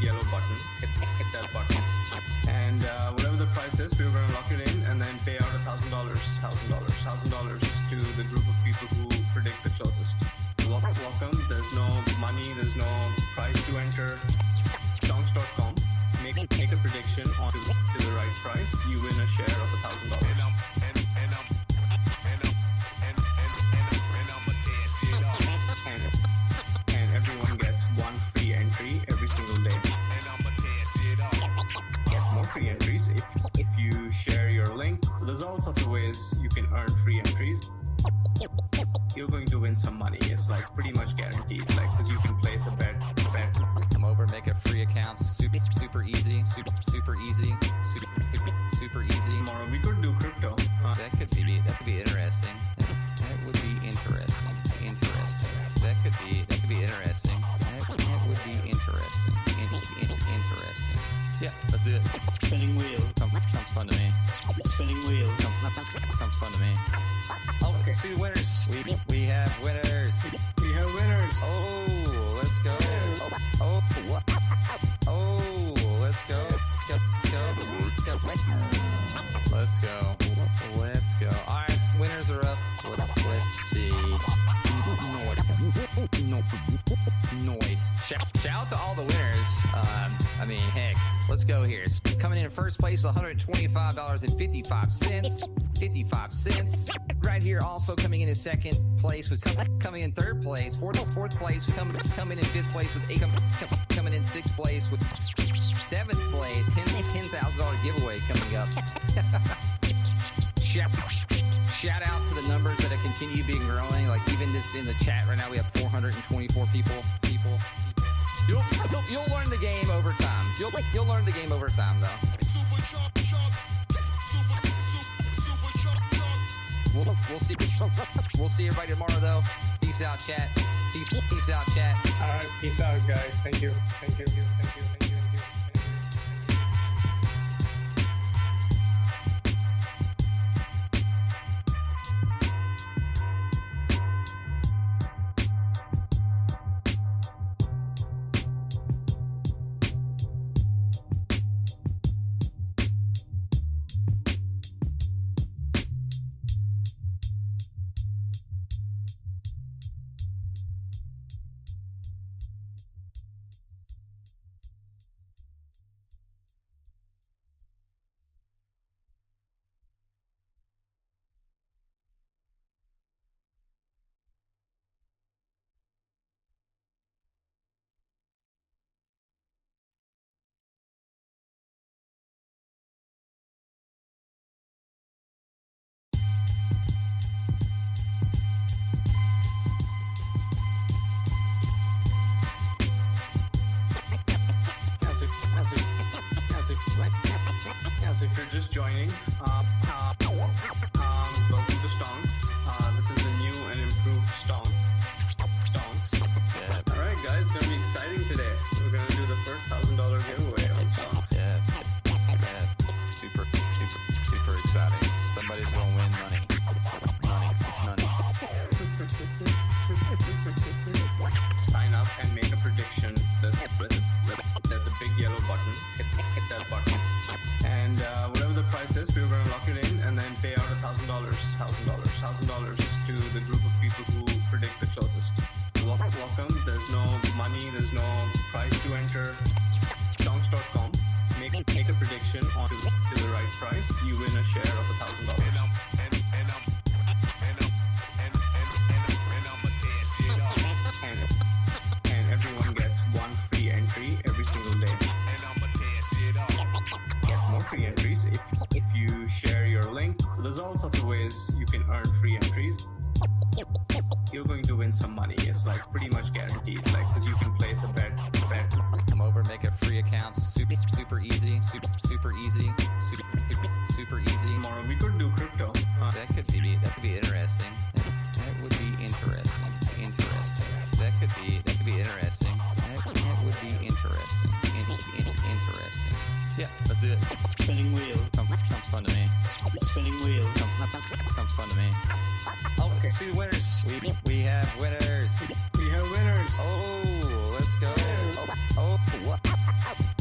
yellow button. Hit that button. And whatever the price is, we're going to lock it in and then pay out $1,000 to the group of people who predict the closest. Welcome. There's no money. There's no price to enter. Stonks.com. Make a prediction on to the right price. You win a share of $1,000. And everyone gets one free entry every single day. Get more free entries if you share your link. There's all sorts of ways you can earn free entries. You're going to win some money. It's like pretty much guaranteed, like, because you can place a bet. Come over, make a free account. Super easy. Super easy. Tomorrow we could do crypto. That could be interesting. That would be interesting. That could be interesting. That would be interesting. Interesting. Yeah, let's do it. Spinning wheel. Sounds fun to me. Spinning wheel. Sounds fun to me. Oh, okay. See the winners. We have winners. We have winners. Oh, let's go. Oh, let's go. Let's go. All right, winners are up. Let's see. Noise. Shout out to all the winners. I mean, heck, let's go here. Coming in first place with $125.55. 55 cents. Right here, also coming in second place was coming in third place. Fourth place coming in fifth place with coming in sixth place with seventh place. $10,000 giveaway coming up. Shout out to the numbers that have continued being growing. Like even this in the chat right now, we have 424 people. You'll learn the game over time. You'll learn the game over time, though. We'll see everybody tomorrow, though. Peace out, chat. Peace out, chat. All right, peace out, guys. Thank you. As if you're just joining, welcome to Stonks. This is a new and improved Stonks. Yeah. All right, guys, it's gonna be exciting today. We're gonna do the first $1,000 giveaway on Stonks. Yeah. Super exciting. Somebody's gonna win money. Sign up and make a prediction. There's a big yellow button. Hit that button. And whatever the price is, we're going to lock it in and then pay out $1,000 to the group of people who predict the closest. Welcome. There's no money. There's no price to enter. Stonks.com. Make a prediction on to the right price. You win a share of $1,000. And everyone gets one free entry every single day. Get more free entries if you share your link. There's all sorts of ways you can earn free entries. You're going to win some money. It's like pretty much guaranteed, like, because you can place a bet. Come over, make a free account. Super easy. Tomorrow we could do crypto. That could be interesting. That would be interesting. That could be interesting. That would be interesting. Interesting. Yeah, let's do it. Spinning wheel. Sounds fun to me. Spinning wheel. Sounds fun to me. Oh, Okay. let's see the winners. We have winners. We have winners. Oh, let's go.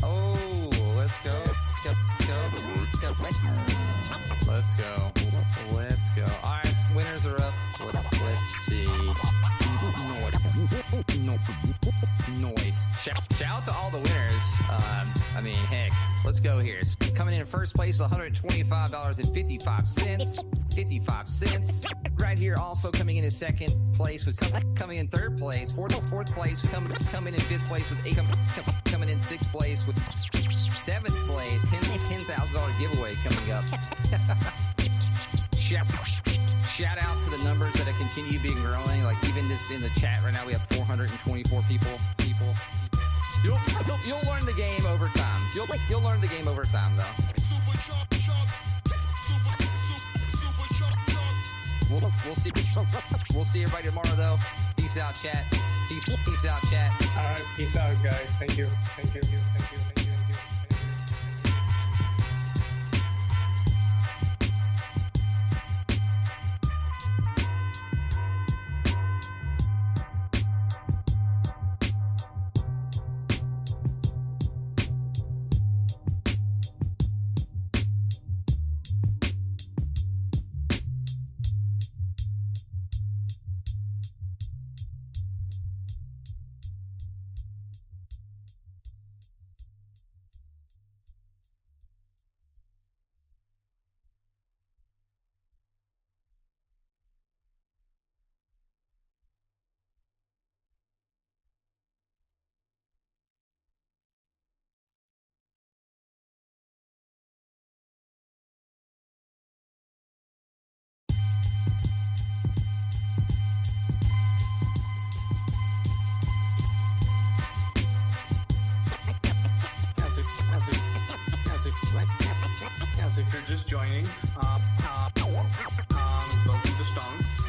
Oh, let's go. Let's go. All right, winners are up. Let's see. Noise. Shout out to all the winners. I mean, heck, let's go here. Coming in first place, $125.55. 55 cents. Right here, also coming in second place was coming in third place. Fourth place, coming in fifth place with coming in sixth place with seventh place. $10,000 giveaway coming up. Shout out to the numbers that have continued being growing. Like even this in the chat right now, we have 424 people. You'll learn the game over time. You'll learn the game over time though. We'll see everybody tomorrow though. Peace out, chat. Peace out, chat. All right, peace out, guys. Thank you. As if you're just joining, welcome to Stonks.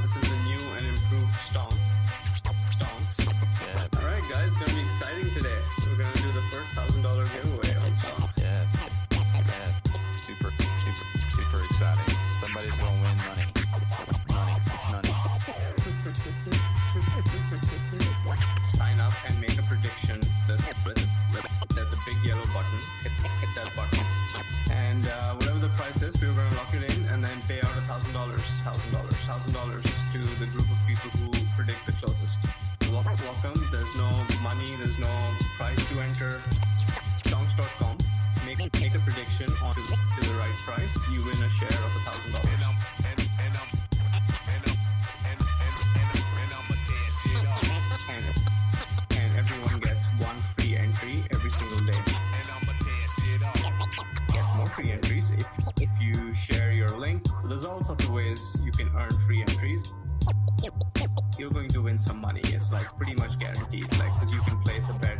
This is the new and improved Stonks. Yeah. All right, guys, it's gonna be exciting today. We're gonna do the first $1,000 giveaway on Stonks. Yeah. Super exciting. Somebody's gonna win money. Sign up and make a prediction. There's a big yellow button. Hit that button. And whatever the price is, we're gonna lock it in and then pay out $1,000 to the group of people who predict the closest. Welcome. There's no money. There's no prize to enter. Stonks.com. Make a prediction to the right price. You win a share of $1,000. And everyone gets one free entry every single day. Get more free entries if you share your link. There's all sorts of ways you can earn free entries. You're going to win some money. It's like pretty much guaranteed. Like, because you can place a bet.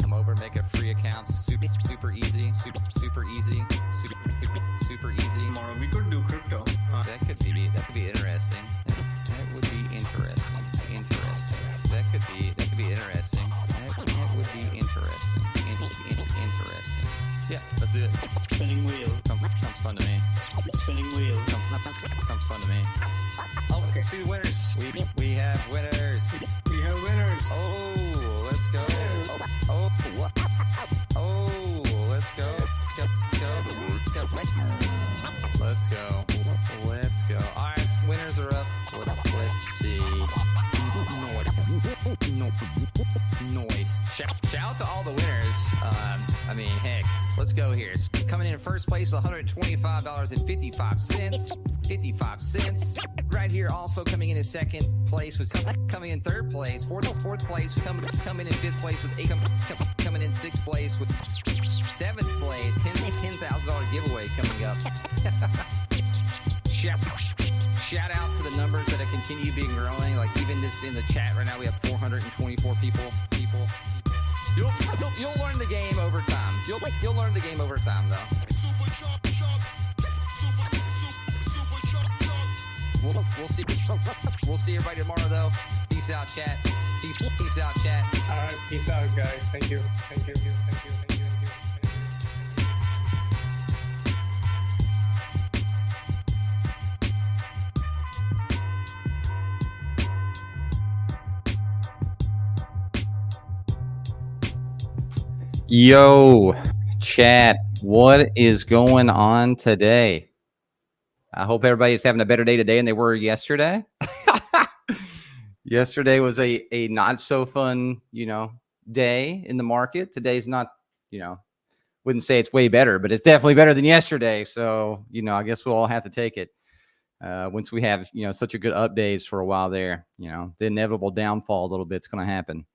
Come over, make a free account. Super easy. Super easy. Tomorrow we could do crypto. That could be interesting. That would be interesting. That could be interesting. That would be interesting. Yeah, let's do it. Spinning wheel. Sounds fun to me. Spinning wheel. Sounds fun to me. Oh, Okay. let's see the winners. We have winners. We have winners. Oh, let's go. Oh, let's go. Let's go. All right, winners are up. Let's see. Noise. Shout out to all the winners. I mean, heck, let's go here. Coming in first place, $125.55. 55 cents. Right here, also coming in second place was coming in third place. Fourth place, coming in fifth place with coming in sixth place with seventh place. $10,000 giveaway coming up. Shout out to the numbers that have continued being growing. Like even this in the chat right now, we have 424 people. You'll learn the game over time. You'll learn the game over time though. We'll see everybody tomorrow though. Peace out, chat. Peace out, chat. All right, peace out, guys. Thank you. Yo, chat, what is going on today? I hope everybody's having a better day today than they were yesterday. Yesterday was a not so fun, day in the market. Today's not, wouldn't say it's way better, but it's definitely better than yesterday. So, I guess we'll all have to take it. Once we have, such a good updates for a while there, the inevitable downfall a little bit's going to happen.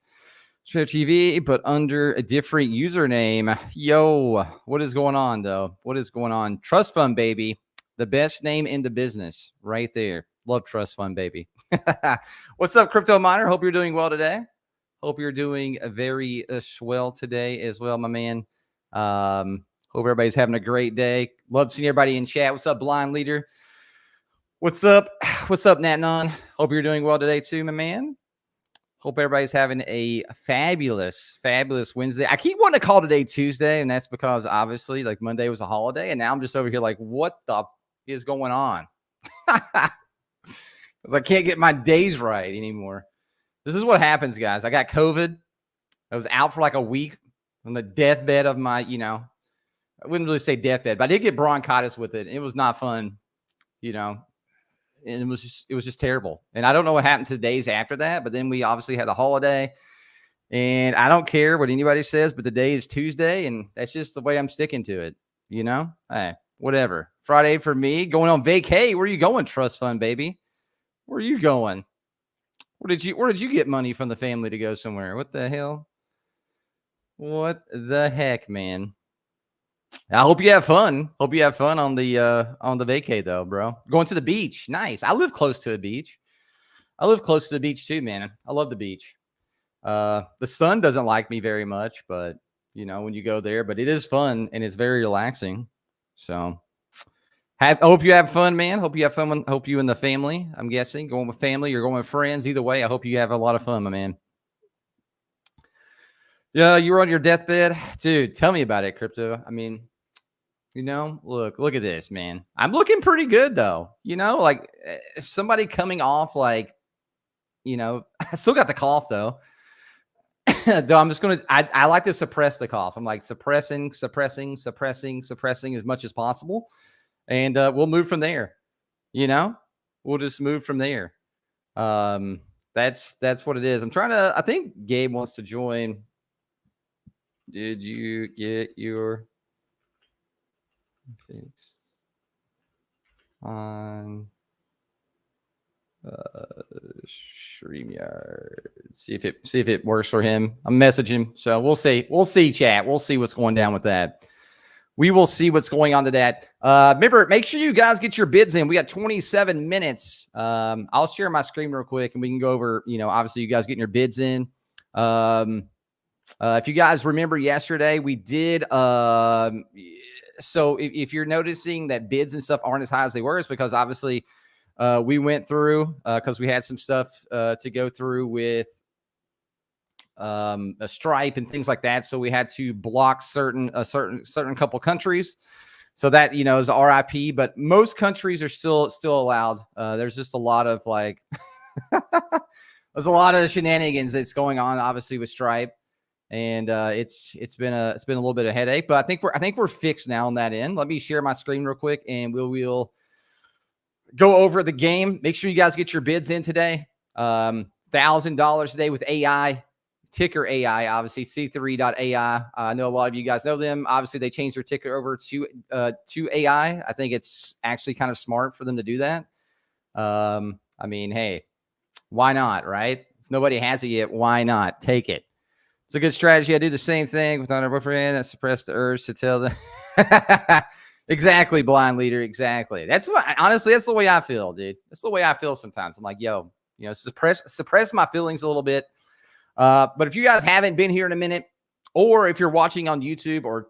Share TV, but under a different username. Yo, what is going on, though? What is going on? Trust Fund Baby, the best name in the business right there. Love Trust Fund Baby. What's up, Crypto Miner? Hope you're doing well today. Hope you're doing very swell today as well, my man. Hope everybody's having a great day. Love seeing everybody in chat. What's up, Blind Leader? What's up? What's up, Natnon? Hope you're doing well today, too, my man. Hope everybody's having a fabulous, fabulous Wednesday. I keep wanting to call today Tuesday, and that's because obviously, like, Monday was a holiday, and now I'm just over here like, what the is going on? Because I can't get my days right anymore. This is what happens, guys. I got COVID. I was out for like a week on the deathbed of my, I wouldn't really say deathbed, but I did get bronchitis with it. It was not fun, and it was just terrible. And I don't know what happened to the days after that, but then we obviously had a holiday, and I don't care what anybody says, but the day is Tuesday, and that's just the way I'm sticking to it. Hey, whatever. Friday for me, going on vacay. Where are you going, Trust Fund Baby? Where are you going? Where did you get money from the family to go somewhere? What the hell? What the heck, man? I hope you have fun. Hope you have fun on the vacay though, bro. Going to the beach. Nice. I live close to a beach. I live close to the beach too, man. I love the beach. The sun doesn't like me very much, but when you go there, but it is fun and it's very relaxing. So I hope you have fun, man. Hope you have fun. Hope you and the family, I'm guessing, going with family, you're going with friends. Either way, I hope you have a lot of fun, my man. Yeah, you were on your deathbed. Dude, tell me about it, Crypto. I mean, look at this, man. I'm looking pretty good, though. Like somebody coming off like, I still got the cough, though. Though I'm just going to, I like to suppress the cough. I'm like suppressing as much as possible. And we'll move from there. We'll just move from there. That's what it is. I think Gabe wants to join. Did you get your fix on StreamYard? See if it works for him. I'm messaging him, so we'll see. We'll see, chat. We'll see what's going down with that. We will see what's going on to that. Remember, make sure you guys get your bids in. We got 27 minutes. I'll share my screen real quick, and we can go over. Obviously, you guys getting your bids in. If you guys remember yesterday, we did. So if you're noticing that bids and stuff aren't as high as they were, it's because obviously we went through because we had some stuff to go through with a Stripe and things like that. So we had to block certain couple countries. So that is RIP, but most countries are still allowed. There's just a lot of like there's a lot of shenanigans that's going on, obviously, with Stripe. And it's been a little bit of a headache, but I think we're fixed now on that end. Let me share my screen real quick, and we'll go over the game. Make sure you guys get your bids in today. $1,000 today with AI, ticker AI, obviously C3.ai. I know a lot of you guys know them. Obviously, they changed their ticker over to AI. I think it's actually kind of smart for them to do that. I mean, hey, why not, right? If nobody has it yet, why not? Take it. It's a good strategy. I do the same thing with our boyfriend. I suppress the urge to tell them. Exactly, Blind Leader. Exactly. Honestly, that's the way I feel, dude. That's the way I feel sometimes. I'm like, yo, suppress my feelings a little bit. But if you guys haven't been here in a minute, or if you're watching on YouTube or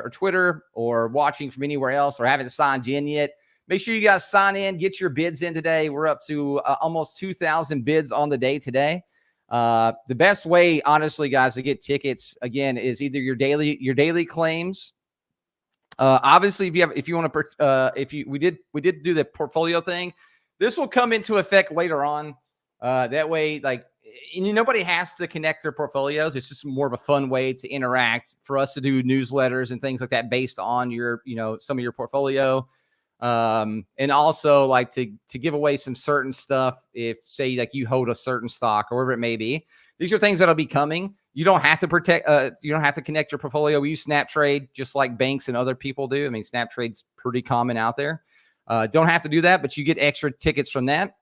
Twitter or watching from anywhere else or haven't signed in yet, make sure you guys sign in, get your bids in today. We're up to almost 2,000 bids on the day today. The best way, honestly, guys, to get tickets again is either your daily claims. Obviously, if you want to, we did do the portfolio thing. This will come into effect later on. That way, like nobody has to connect their portfolios. It's just more of a fun way to interact for us to do newsletters and things like that based on your, some of your portfolio. And also like to give away some certain stuff. If say like you hold a certain stock or whatever it may be, these are things that'll be coming. You don't have to you don't have to connect your portfolio. We use SnapTrade just like banks and other people do. I mean, SnapTrade's pretty common out there. Don't have to do that, but you get extra tickets from that.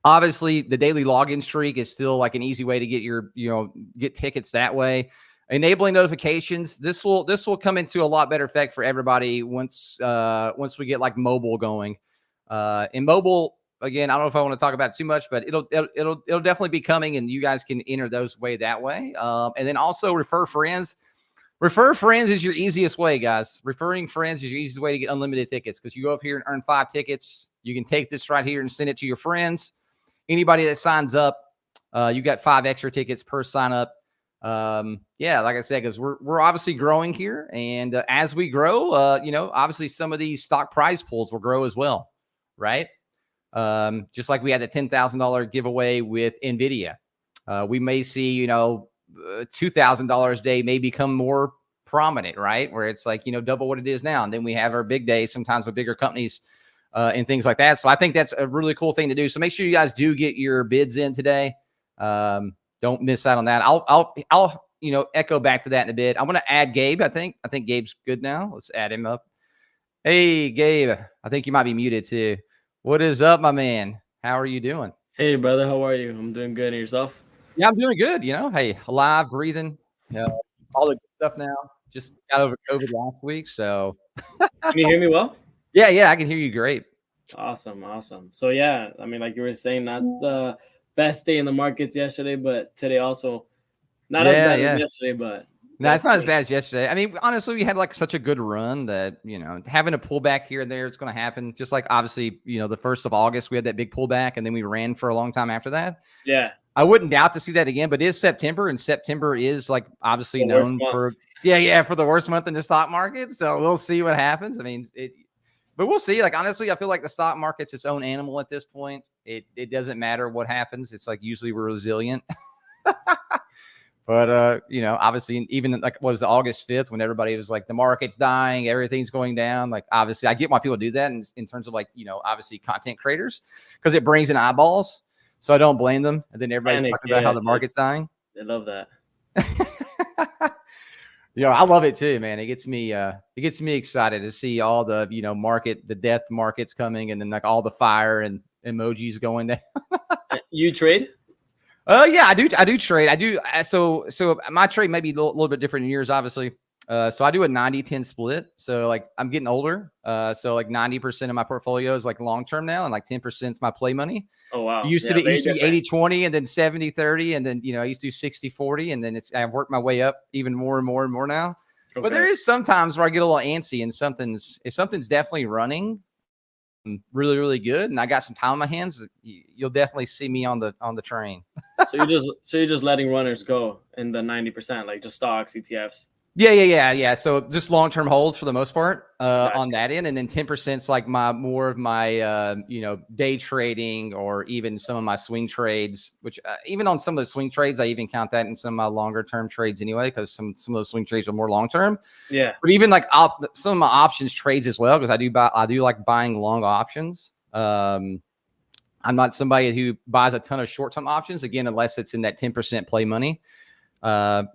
Obviously, the daily login streak is still like an easy way to get your, get tickets that way. Enabling notifications. This will come into a lot better effect for everybody once we get like mobile going. In mobile, again, I don't know if I want to talk about it too much, but it'll definitely be coming, and you guys can enter those that way. And then also refer friends. Refer friends is your easiest way, guys. Referring friends is your easiest way to get unlimited tickets, because you go up here and earn 5 tickets. You can take this right here and send it to your friends. Anybody that signs up, you got 5 extra tickets per sign up. Yeah, like I said, because we're obviously growing here, and as we grow, obviously some of these stock prize pools will grow as well, right? Just like we had the $10,000 giveaway with NVDA. We may see, $2,000 a day may become more prominent, right? Where it's like, double what it is now. And then we have our big days sometimes with bigger companies and things like that. So I think that's a really cool thing to do. So make sure you guys do get your bids in today. Don't miss out on that. I'll echo back to that in a bit. I want to add Gabe. I think Gabe's good now. Let's add him up. Hey, Gabe, I think you might be muted too. What is up, my man? How are you doing? Hey, brother. How are you? I'm doing good. And yourself? Yeah, I'm doing good. Hey, alive, breathing, all the good stuff now. Just got over COVID last week. So can you hear me well? Yeah, I can hear you great. Awesome. So yeah, I mean, like you were saying, not the best day in the markets yesterday, but today also not as bad as yesterday, but no, it's not as bad as yesterday. I mean, honestly, we had like such a good run that, having a pullback here and there, it's going to happen. Just like obviously, the 1st of August, we had that big pullback, and then we ran for a long time after that. Yeah. I wouldn't doubt to see that again, but it is September, and September is like obviously known for for the worst month in the stock market. So we'll see what happens. I mean, but we'll see. Like, honestly, I feel like the stock market's its own animal at this point. It doesn't matter what happens. It's like usually we're resilient. But obviously, even like what was the August 5th when everybody was like the market's dying, everything's going down. Like, obviously, I get why people do that in terms of like, obviously content creators, because it brings in eyeballs. So I don't blame them. And then everybody's talking about how the market's dying. They love that. I love it too, man. It gets me excited to see all the, the death markets coming, and then like all the fire and emojis going down. You trade? Yeah, I do trade. I do. So my trade may be a little bit different than yours, obviously. So I do a 90-10 split. So like I'm getting older. So like 90% of my portfolio is like long-term now, and like 10% is my play money. Oh, wow. It used to be 80-20 and then 70-30. And then, I used to do 60-40, and then I've worked my way up even more and more and more now. Okay. But there is sometimes where I get a little antsy, and if something's definitely running really, really good, and I got some time on my hands, you'll definitely see me on the train. So you're just letting runners go in the 90%, like just stocks, ETFs. Yeah. So just long-term holds for the most part on that end. And then 10% is like more of my, day trading, or even some of my swing trades, which even on some of the swing trades, I even count that in some of my longer term trades anyway, because some of those swing trades are more long-term. Yeah. But even like some of my options trades as well, because I do like buying long options. I'm not somebody who buys a ton of short-term options, again, unless it's in that 10% play money.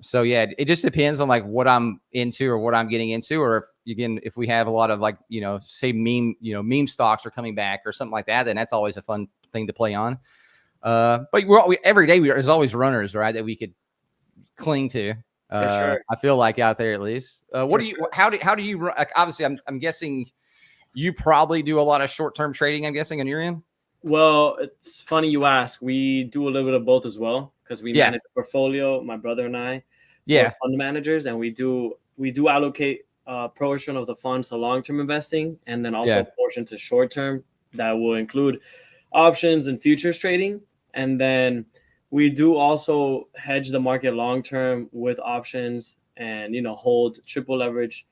So yeah, it just depends on like what I'm into or what I'm getting into, or if we have a lot of like, say meme stocks are coming back or something like that, then that's always a fun thing to play on. But every day there's always runners, right, that we could cling to. For sure. I feel like out there at least. How do you run? Like, obviously I'm guessing you probably do a lot of short-term trading, I'm guessing, on your end. Well, it's funny you ask. We do a little bit of both as well, because we manage a portfolio, my brother and I. We're fund managers, and we do allocate a portion of the funds to long-term investing, and then also a portion to short-term that will include options and futures trading. And then we do also hedge the market long-term with options, and hold triple leverage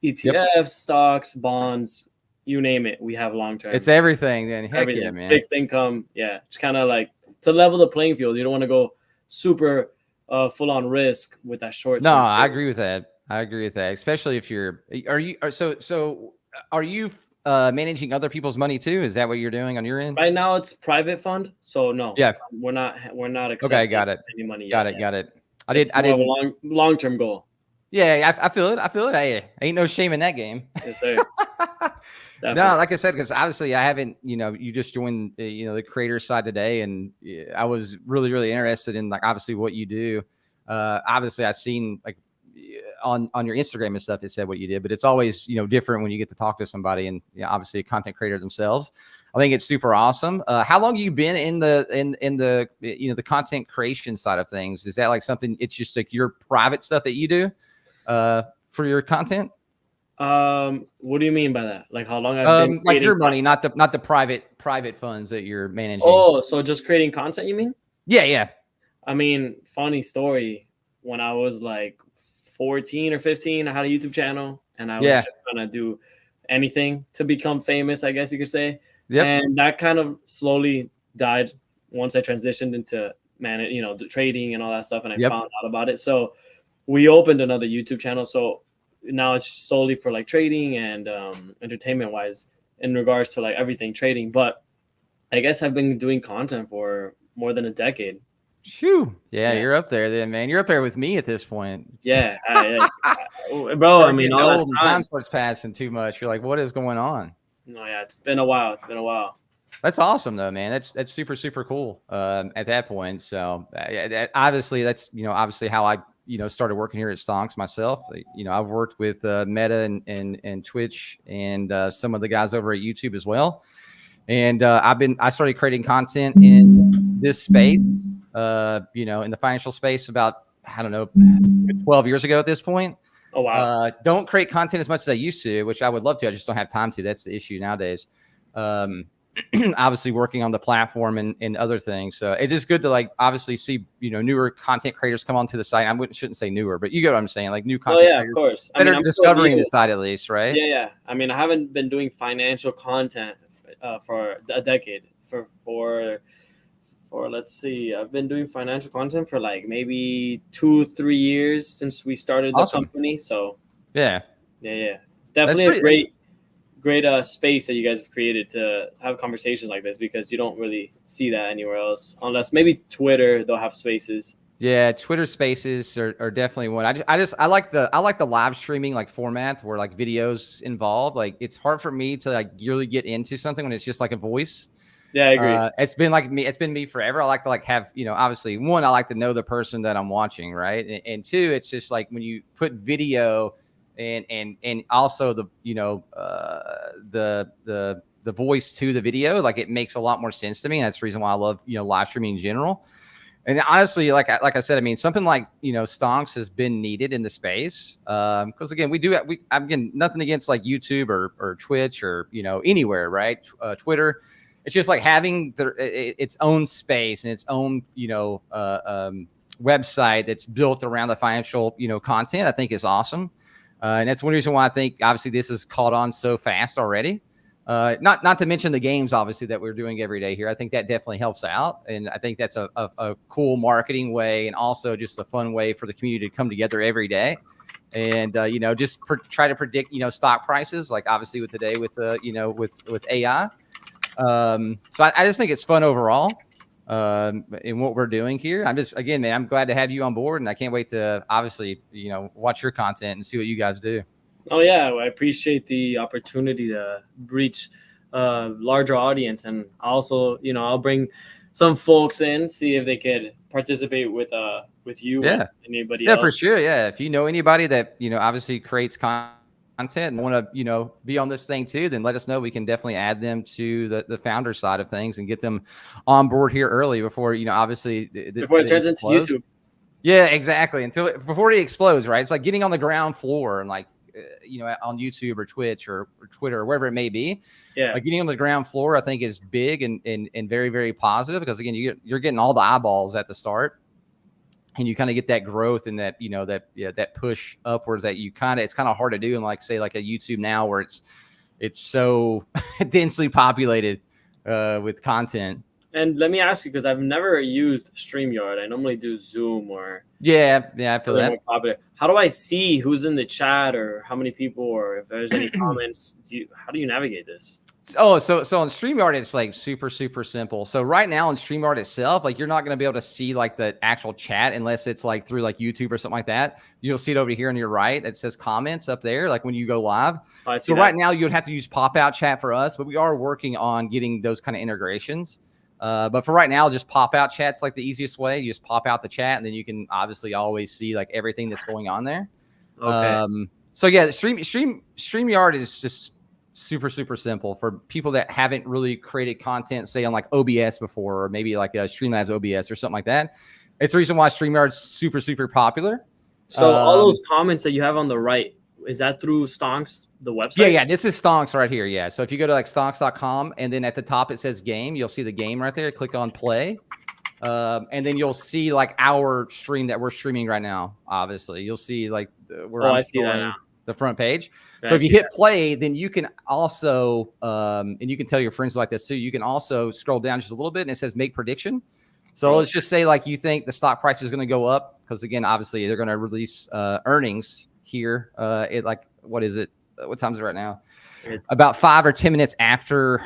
ETFs, stocks, bonds, you name it. We have long-term. It's everything then. Heck yeah, man. Fixed income. Yeah. It's kind of like to level the playing field. You don't want to go super full on risk with that short. No, I agree with that. Especially if you're, are you managing other people's money too? Is that what you're doing on your end? Right now it's private fund. So no, yeah, we're not accepting okay, got it. any money. Got it. I did a long-term goal. Yeah, I feel it. Hey, ain't no shame in that game. Yes, sir. No, like I said, because obviously I haven't, you just joined, the creator side today, and I was really, really interested in, like, obviously what you do. Obviously I've seen, like, on your Instagram and stuff, it said what you did, but it's always, different when you get to talk to somebody, and obviously content creators themselves. I think it's super awesome. How long have you been in the the content creation side of things? Is that like something, it's just like your private stuff that you do for your content? What do you mean by that? Like how long I've been like your money, not the private funds that you're managing. Oh, so just creating content, you mean? Yeah. I mean, funny story. When I was like 14 or 15, I had a YouTube channel, and I was just gonna do anything to become famous, I guess you could say. Yep. And that kind of slowly died once I transitioned into the trading and all that stuff, and I found out about it. So we opened another YouTube channel. So now it's solely for like trading and entertainment wise in regards to like everything trading. But I guess I've been doing content for more than a decade. Shoo. Yeah, you're up there then, man. You're up there with me at this point. Yeah. Bro, I mean, all that time starts passing too much. You're like, what is going on? No, yeah, it's been a while. That's awesome though, man. That's super, super cool at that point. So obviously that's, obviously how I, started working here at Stonks myself. I've worked with Meta and Twitch and some of the guys over at YouTube as well. And I started creating content in this space, in the financial space about, I don't know, 12 years ago at this point. Oh, wow. Don't create content as much as I used to, which I would love to. I just don't have time to. That's the issue nowadays. Obviously working on the platform and other things. So it's just good to like obviously see, newer content creators come onto the site. I shouldn't say newer, but you get what I'm saying, like new content creators. Of course. That are discovering the site at least, right? Yeah. I mean, I haven't been doing financial content for a decade. For let's see, I've been doing financial content for like maybe 2-3 years since we started the company. So yeah. It's definitely a great space that you guys have created to have conversations like this, because you don't really see that anywhere else, unless maybe Twitter, they'll have spaces. Yeah, Twitter spaces are definitely one. I like the live streaming like format where like videos involved. Like it's hard for me to like really get into something when it's just like a voice. Yeah, I agree. It's been me forever. I like to like have, obviously one, I like to know the person that I'm watching, right? And two, it's just like when you put video and also the the voice to the video, like it makes a lot more sense to me. And that's the reason why I love live streaming in general. And honestly, like I said, I mean, something like Stonks has been needed in the space because again, again, nothing against like YouTube or Twitch or anywhere, right? Twitter. It's just like having its own space and its own website that's built around the financial content. I think is awesome. And that's one reason why I think obviously this has caught on so fast already. Not to mention the games, obviously, that we're doing every day here. I think that definitely helps out. And I think that's a cool marketing way and also just a fun way for the community to come together every day. And, just try to predict, stock prices, like obviously with today with AI. So I just think it's fun overall. In what we're doing here. Again, man, I'm glad to have you on board, and I can't wait to obviously, watch your content and see what you guys do. Oh yeah, I appreciate the opportunity to reach a larger audience, and also, I'll bring some folks in, see if they could participate with you. Yeah, anybody else. For sure. Yeah, if you know anybody that obviously creates content and want to be on this thing too, then let us know. We can definitely add them to the founder side of things and get them on board here early before obviously before it turns into YouTube. Yeah, exactly. Before it explodes, right? It's like getting on the ground floor and like on YouTube or Twitch or Twitter or wherever it may be. Yeah, like getting on the ground floor I think is big and very, very positive, because again you're getting all the eyeballs at the start. And you kind of get that growth and that, that push upwards that it's kind of hard to do in like, say, like a YouTube now where it's so densely populated with content. And let me ask you, because I've never used StreamYard. I normally do Zoom or I feel that. more popular. How do I see who's in the chat or how many people or if there's any comments? How do you navigate this? Oh, so on StreamYard, it's like super simple. So right now on StreamYard itself, like you're not going to be able to see like the actual chat unless it's like through like YouTube or something like that. You'll see it over here on your right. It says comments up there, like when you go live. So right now you'd have to use pop-out chat for us, but we are working on getting those kind of integrations. But for right now, just pop-out chat's like the easiest way. You just pop out the chat, and then you can obviously always see like everything that's going on there. Okay. So yeah, StreamYard is just super simple for people that haven't really created content, say on like OBS before, or maybe like a Streamlabs OBS or something like that. It's the reason why StreamYard's super popular. So all those comments that you have on the right, is that through Stonks, the website? Yeah. This is Stonks right here. Yeah. So if you go to like stonks.com and then at the top it says game, you'll see the game right there. Click on play. And then you'll see like our stream that we're streaming right now. Obviously, you'll see like where I see that now. The front page. So if you hit play, then you can also, and you can tell your friends like this too. You can also scroll down just a little bit and it says make prediction. So let's just say like you think the stock price is going to go up because again, obviously they're going to release earnings here. What is it? What time is it right now? It's about 5 or 10 minutes after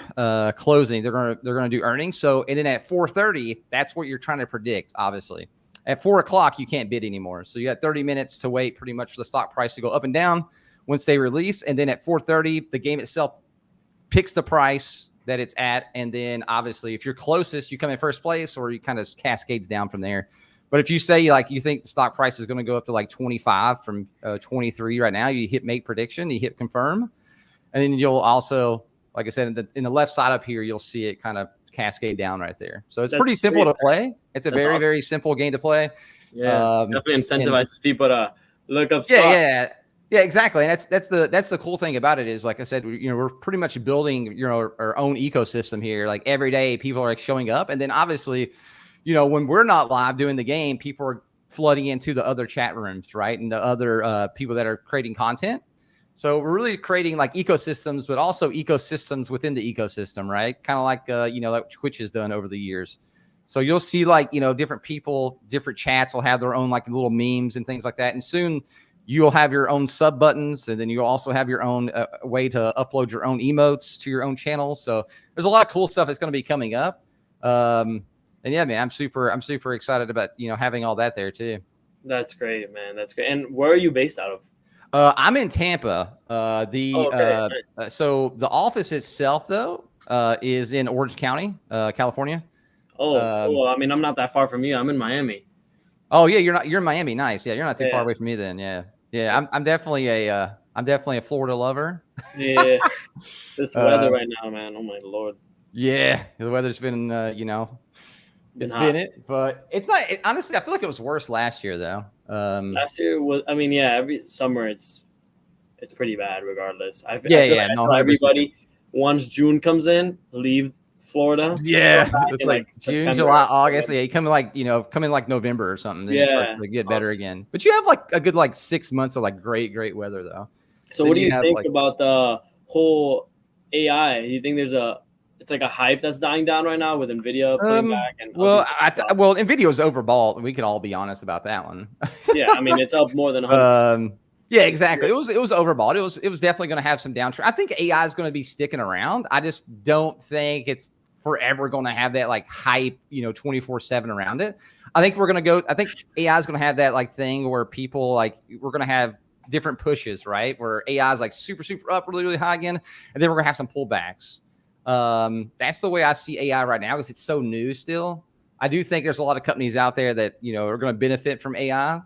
closing. They're gonna do earnings. So and then at 4:30, that's what you're trying to predict. Obviously, at 4 o'clock you can't bid anymore. So you got 30 minutes to wait, pretty much, for the stock price to go up and down once they release. And then at 4:30, the game itself picks the price that it's at. And then obviously, if you're closest, you come in first place, or you kind of cascades down from there. But if you say like you think the stock price is going to go up to like 25 from 23 right now, you hit make prediction, you hit confirm. And then you'll also, like I said, in the left side up here, you'll see it kind of cascade down right there. So it's pretty simple to play. It's a very simple game to play. Yeah, definitely incentivizes people to look up stocks. Yeah, exactly. And that's the cool thing about it is, like I said, we're pretty much building our own ecosystem here. Like every day, people are like showing up, and then obviously, when we're not live doing the game, people are flooding into the other chat rooms, right, and the other people that are creating content. So we're really creating like ecosystems, but also ecosystems within the ecosystem, right? Kind of like, like Twitch has done over the years. So you'll see like, different people, different chats will have their own like little memes and things like that. And soon you'll have your own sub buttons, and then you'll also have your own way to upload your own emotes to your own channel. So there's a lot of cool stuff that's going to be coming up. And yeah, man, I'm super excited about, having all that there too. That's great, man. That's great. And where are you based out of? I'm in Tampa. Nice. So the office itself, though, is in Orange County, California. Cool. I mean, I'm not that far from you. I'm in Miami. Oh yeah, you're in Miami. Nice. Yeah, you're not too far away from me then. Yeah. I'm definitely a Florida lover. Yeah. This weather right now, man. Oh my Lord. Yeah, the weather's been it's been it, but it's not. Honestly, I feel like it was worse last year though. Last year was, every summer it's pretty bad regardless. I feel like everybody, once June comes in, leave Florida. Yeah, it's like June, September, July, August. Yeah, you come in like November or something. Then it starts to get better again. But you have like a good like 6 months of like great weather though. So what do you think about the whole AI? Do you think it's like a hype that's dying down right now with NVIDIA pulling back? And NVIDIA is overbought. We can all be honest about that one. Yeah, I mean, it's up more than 100%. Yeah, exactly. It was overbought. It was definitely going to have some downtrend. I think AI is going to be sticking around. I just don't think it's forever going to have that like hype, 24/7 around it. I think AI is going to have that like thing where people like, we're going to have different pushes, right? Where AI is like super up really high again, and then we're going to have some pullbacks. That's the way I see AI right now because it's so new still. I do think there's a lot of companies out there that, are going to benefit from AI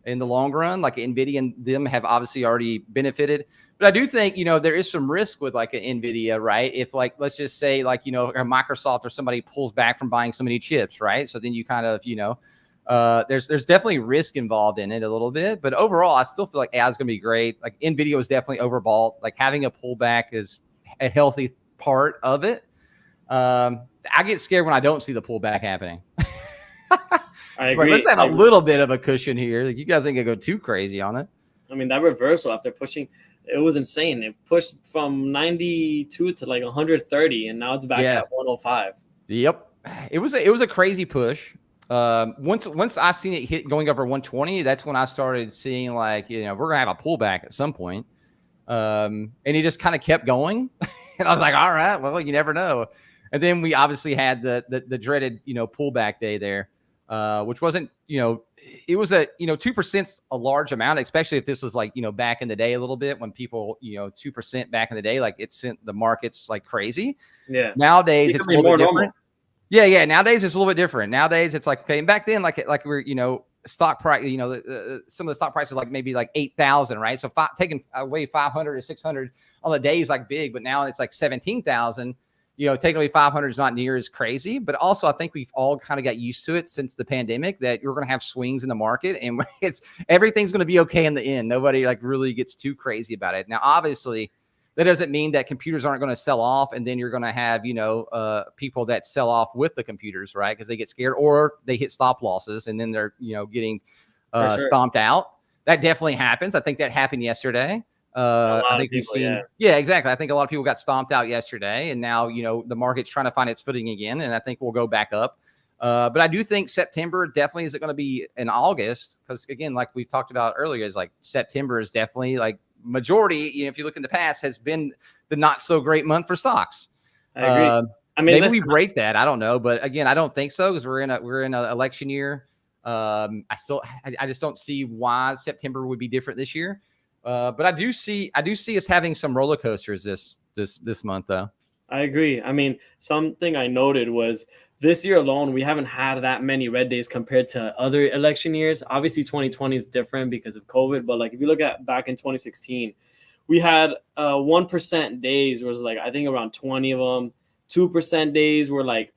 in the long run. Like NVIDIA and them have obviously already benefited. But I do think, there is some risk with like an NVIDIA, right? If like, let's just say like, a Microsoft or somebody pulls back from buying so many chips, right? So then you kind of, there's definitely risk involved in it a little bit. But overall, I still feel like AI is going to be great. Like NVIDIA was definitely overbought. Like having a pullback is a healthy part of it. I get scared when I don't see the pullback happening. I agree. Like, let's have a little bit of a cushion here. Like, you guys ain't gonna go too crazy on it. I mean, that reversal after pushing, it was insane. It pushed from 92 to like 130, and now it's back at 105. Yep. it was a crazy push. Once I seen it hit going over 120, that's when I started seeing like, we're gonna have a pullback at some point. And he just kind of kept going, and I was like, all right, well, you never know. And then we obviously had the dreaded pullback day there, which wasn't it was a 2% a large amount, especially if this was like back in the day a little bit when people 2% back in the day, like it sent the markets like crazy. Yeah. Nowadays it's a little bit different. Normal. Yeah. Nowadays it's a little bit different. Nowadays it's like, okay. And back then, like we're, stock price, some of the stock prices, like maybe like 8,000, right? So taking away 500 or 600 on the day is like big, but now it's like 17,000, taking away 500 is not near as crazy. But also I think we've all kind of got used to it since the pandemic that you're going to have swings in the market, and everything's going to be okay in the end. Nobody like really gets too crazy about it. Now, obviously, that doesn't mean that computers aren't going to sell off, and then you're going to have, people that sell off with the computers, right? Because they get scared or they hit stop losses, and then they're, getting stomped out. That definitely happens. I think that happened yesterday. I think we've seen, yeah, exactly. I think a lot of people got stomped out yesterday, and now, the market's trying to find its footing again, and I think we'll go back up. But I do think September definitely isn't going to be in August, because again, like we've talked about earlier, is like September is definitely like majority, if you look in the past, has been the not so great month for stocks. I agree. I mean, maybe we break that. I don't know, but again, I don't think so, because we're in an election year. I just don't see why September would be different this year. But I do see us having some roller coasters this month, though. I agree. I mean, something I noted was this year alone, we haven't had that many red days compared to other election years. Obviously, 2020 is different because of COVID. But like if you look at back in 2016, we had 1% days was like, I think around 20 of them. 2% days were like,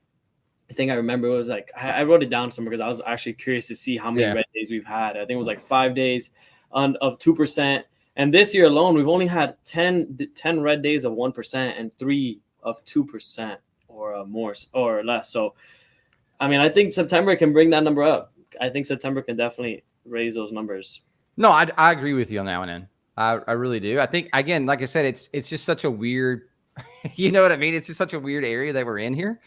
I think I remember it was like, I wrote it down somewhere because I was actually curious to see how many red days we've had. I think it was like 5 days of 2%. And this year alone, we've only had 10 red days of 1% and 3 of 2%. Or more or less. So, I mean, I think September can bring that number up. I think September can definitely raise those numbers. No, I agree with you on that one, and I really do. I think, again, like I said, it's just such a weird, you know what I mean? It's just such a weird area that we're in here.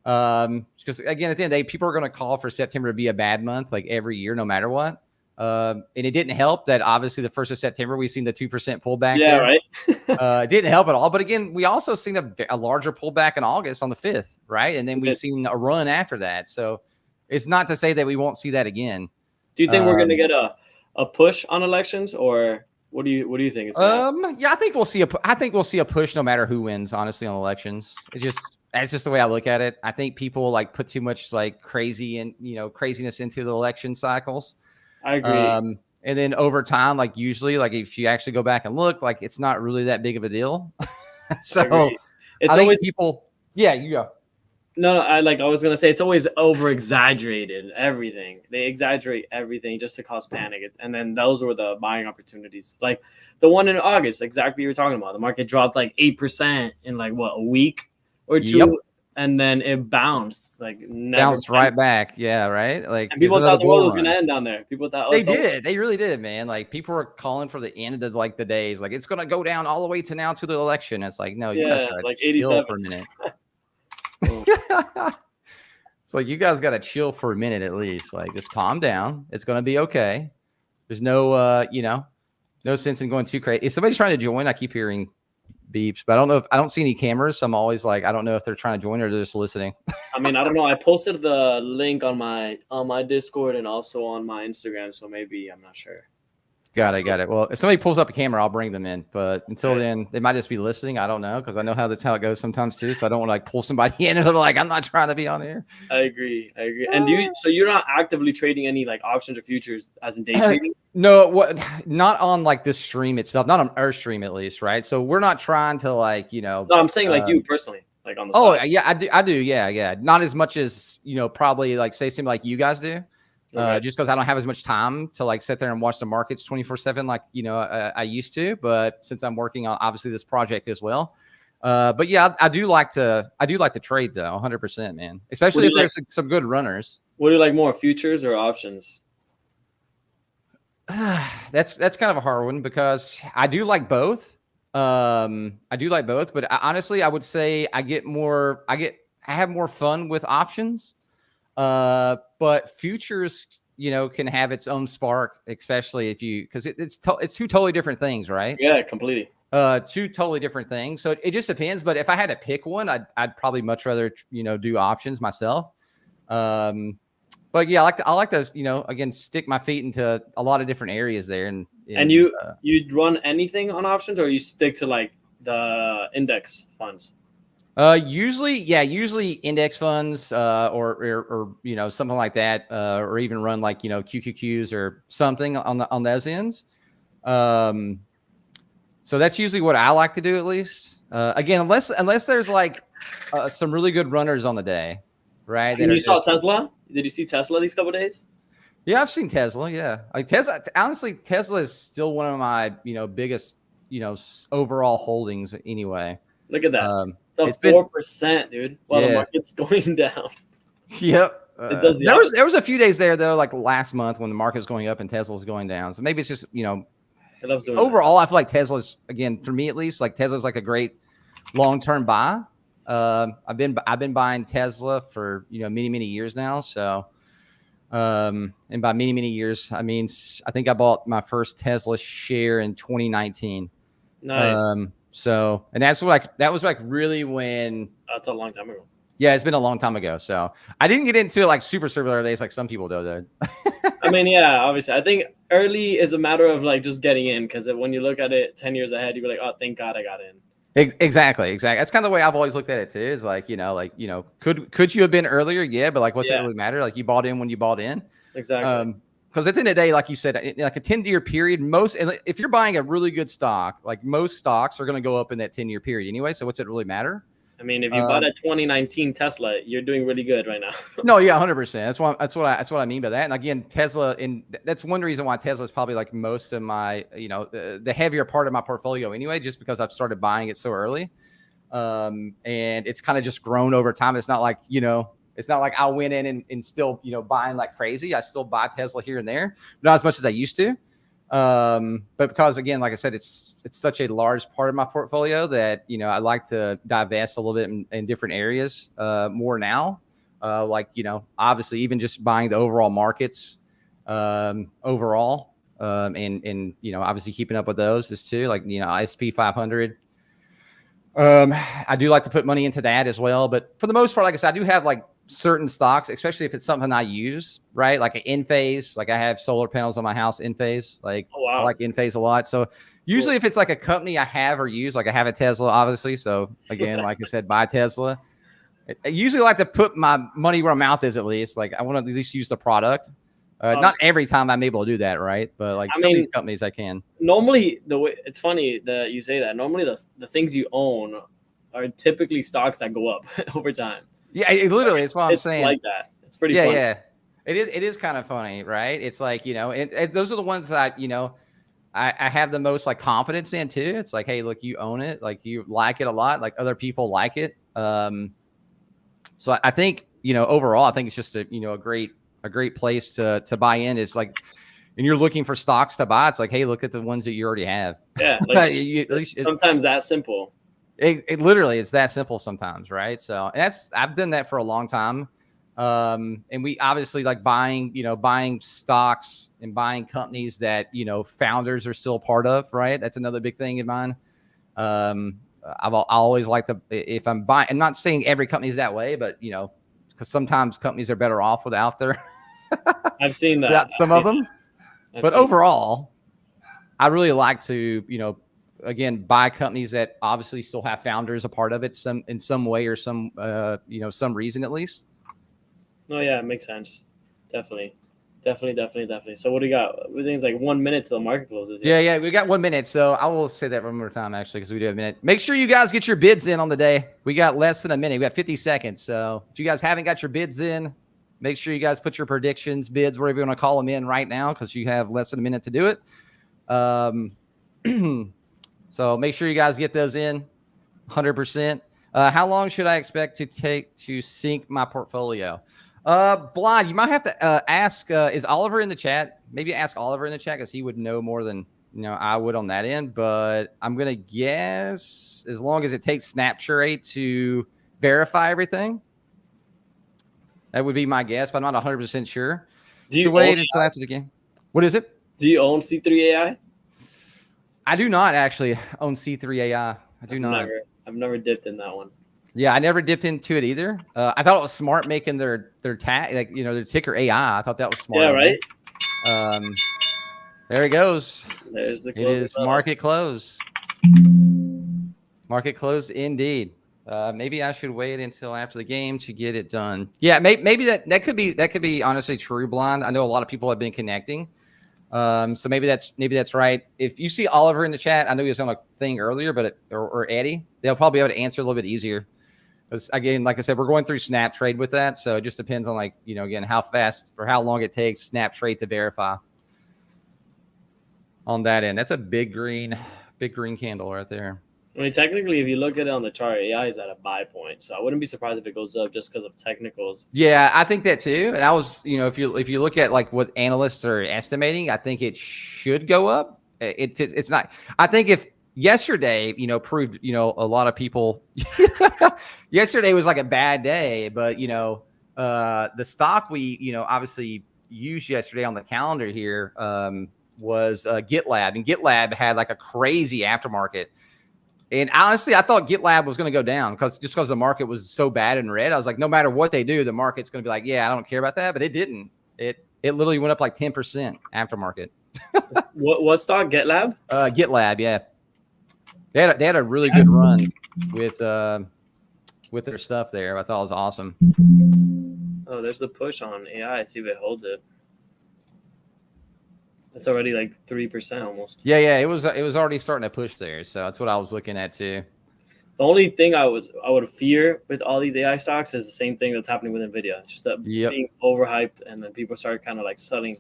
Because again, at the end of the day, people are going to call for September to be a bad month, like every year, no matter what. And it didn't help that obviously the 1st of September, we've seen the 2% pullback. Yeah, there. Right. It didn't help at all. But again, we also seen a larger pullback in August on the 5th, right? And then we've seen a run after that. So it's not to say that we won't see that again. Do you think we're going to get a push on elections, or what do you think? Yeah, I think we'll see a push no matter who wins, honestly, on elections. That's just the way I look at it. I think people like put too much like craziness into the election cycles. I agree. And then over time, like usually, like if you actually go back and look, like it's not really that big of a deal. So it's I always think people. Yeah, you go. No, I was gonna say it's always over exaggerated. Everything they exaggerate everything just to cause panic, and then those were the buying opportunities. Like the one in August, exactly what you were talking about. The market dropped like 8% in like a week or two. Yep. And then it bounced, bounced right back. Yeah, right. Like and people thought the world was gonna end down there. People thought they did. They really did, man. Like people were calling for the end of like the days. Like it's gonna go down all the way to now to the election. It's like no, you guys gotta like chill for a minute. It's like you guys gotta chill for a minute at least. Like just calm down. It's gonna be okay. There's no, no sense in going too crazy. Is somebody trying to join? I keep hearing beeps, but I don't see any cameras. So I'm always like, I don't know if they're trying to join or they're just listening. I mean, I don't know. I posted the link on my Discord and also on my Instagram. So maybe I'm not sure. Got it. Well, if somebody pulls up a camera, I'll bring them in. But until then, they might just be listening. I don't know, because I know that's how it goes sometimes too. So I don't want to like pull somebody in and they're like, I'm not trying to be on here. I agree. And so you're not actively trading any like options or futures as in day trading? No, not on like this stream itself, not on our stream at least, right? So we're not trying to like, No, I'm saying like you personally, like on the side. Oh yeah, I do. Yeah. Not as much as, probably like say something like you guys do. Okay. Just because I don't have as much time to like sit there and watch the markets 24/7 like I used to, but since I'm working on obviously this project as well, but yeah, I do like to trade though, 100%, man. Especially if there's some good runners. What do you like more, futures or options? That's kind of a hard one because I do like both. But honestly, I would say I get have more fun with options. But futures, can have its own spark, especially because it's two totally different things, right? Yeah, completely. Two totally different things. So it just depends. But if I had to pick one, I'd probably much rather, do options myself. But yeah, I like to, again, stick my feet into a lot of different areas there. And you'd run anything on options, or you stick to like the index funds? Usually index funds, or something like that, or even run like, QQQs or something on those ends. So that's usually what I like to do, at least. Again, unless there's like some really good runners on the day, right? And you saw Tesla? Did you see Tesla these couple of days? Yeah, I've seen Tesla. Yeah, like Tesla. Honestly, Tesla is still one of my biggest overall holdings anyway. Look at that. It's up 4%, dude. While the market's going down. Yep. It does there was a few days there though, like last month when the market was going up and Tesla was going down. So maybe it's just overall, I feel like Tesla's, again, for me at least, like Tesla's like a great long-term buy. I've been buying Tesla for many years now. So, and by many years, I mean I think I bought my first Tesla share in 2019. Nice. So, and that was really when. That's a long time ago. Yeah, it's been a long time ago. So I didn't get into it like super early days like some people do. I mean, yeah, obviously. I think early is a matter of like just getting in, because when you look at it 10 years ahead, you'd be like, oh, thank God I got in. Exactly. That's kind of the way I've always looked at it too. Is like, could you have been earlier? Yeah, but like, what's it really matter? Like, you bought in when you bought in. Exactly. Because at the end of the day, like you said, like a 10-year period, if you're buying a really good stock, like most stocks are going to go up in that 10-year period anyway. So what's it really matter? I mean, if you bought a 2019 Tesla, you're doing really good right now. No, yeah, 100%. That's what I mean by that. And again, Tesla, and that's one reason why Tesla is probably like most of my, the heavier part of my portfolio anyway, just because I've started buying it so early, and it's kind of just grown over time. It's not like I went in and still buying like crazy. I still buy Tesla here and there, not as much as I used to. But because, again, like I said, it's such a large part of my portfolio that, I like to divest a little bit in different areas, more now, like, obviously even just buying the overall markets, overall, and obviously keeping up with those is too, like, SP 500. I do like to put money into that as well, but for the most part, like I said, I do have like certain stocks, especially if it's something I use, right? Like an Enphase, like I have solar panels on my house, Enphase, like, oh, wow. I like Enphase a lot. So usually if it's like a company I have or use, like I have a Tesla, obviously. So again, like I said, buy Tesla. I usually like to put my money where my mouth is, at least. Like I want to at least use the product. Not every time I'm able to do that, right? But like some of these companies I can. Normally, it's funny that you say that. Normally the things you own are typically stocks that go up over time. Yeah, literally, it's what I'm saying. It's like that. It's pretty funny. Yeah. It is kind of funny, right? It's like, those are the ones that, I have the most like confidence in too. It's like, hey, look, you own it. Like you like it a lot. Like other people like it. So I think, overall, I think it's just a great place to buy in. It's like, and you're looking for stocks to buy. It's like, hey, look at the ones that you already have. Yeah. Like, sometimes that simple. It literally, it's that simple sometimes, right? So, and I've done that for a long time. And we obviously like buying stocks and buying companies that, founders are still part of, right? That's another big thing in mine. I always like to, if I'm buying, I'm not saying every company is that way, but, because sometimes companies are better off without their, I've seen that. Some of them. But overall, I really like to, again, buy companies that obviously still have founders a part of it, in some way or some reason at least. Oh yeah, it makes sense. Definitely. So what do you got? We think it's like 1 minute till the market closes. Yeah, we got 1 minute. So I will say that one more time, actually, because we do have a minute. Make sure you guys get your bids in on the day. We got less than a minute. We got 50 seconds. So if you guys haven't got your bids in, make sure you guys put your predictions, bids, wherever you want to call them in right now, because you have less than a minute to do it. So make sure you guys get those in 100%. How long should I expect to take to sync my portfolio? Blind, you might have to ask, is Oliver in the chat? Maybe ask Oliver in the chat, because he would know more than I would on that end. But I'm going to guess as long as it takes Snapchat to verify everything, That would be my guess, but I'm not 100% sure. Do you wait own until after the game. What is it? Do you own C3 AI? I do not actually own C3 AI. I do not. I've never dipped in that one. Yeah, I never dipped into it either. I thought it was smart making their tag, like, you know, their ticker AI. I thought that was smart. Yeah, right. There it goes. There's the it is market close. Market close indeed. Maybe I should wait until after the game to get it done. Yeah, maybe that could be honestly true, Blonde. I know a lot of people have been connecting. So maybe that's right. If you see Oliver in the chat, I know he was on a thing earlier, but or Eddie, they'll probably be able to answer a little bit easier. Because again, like I said, we're going through Snap Trade with that, so it just depends on, like, you know, again, how fast or how long it takes Snap Trade to verify on that end. That's a big green candle right there. I mean, technically, if you look at it on the chart, AI is at a buy point, so I wouldn't be surprised if it goes up just because of technicals. Yeah, I think that too. And I was, you know, if you look at like what analysts are estimating, I think it should go up. It's not. I think if yesterday, you know, proved, you know, a lot of people. Yesterday was like a bad day, but you know, the stock we, you know, obviously used yesterday on the calendar here was GitLab, and GitLab had like a crazy aftermarket. And honestly, I thought GitLab was going to go down because the market was so bad in red. I was like, no matter what they do, the market's going to be like, yeah, I don't care about that. But it didn't. It literally went up like 10% aftermarket. What stock? GitLab? GitLab, yeah. They had a really good run with their stuff there. I thought it was awesome. Oh, there's the push on AI. See if it holds it. It's already like 3% almost. Yeah, it was already starting to push there. So that's what I was looking at too. The only thing I would fear with all these AI stocks is the same thing that's happening with NVIDIA. It's just that being overhyped, and then people start kind of like selling.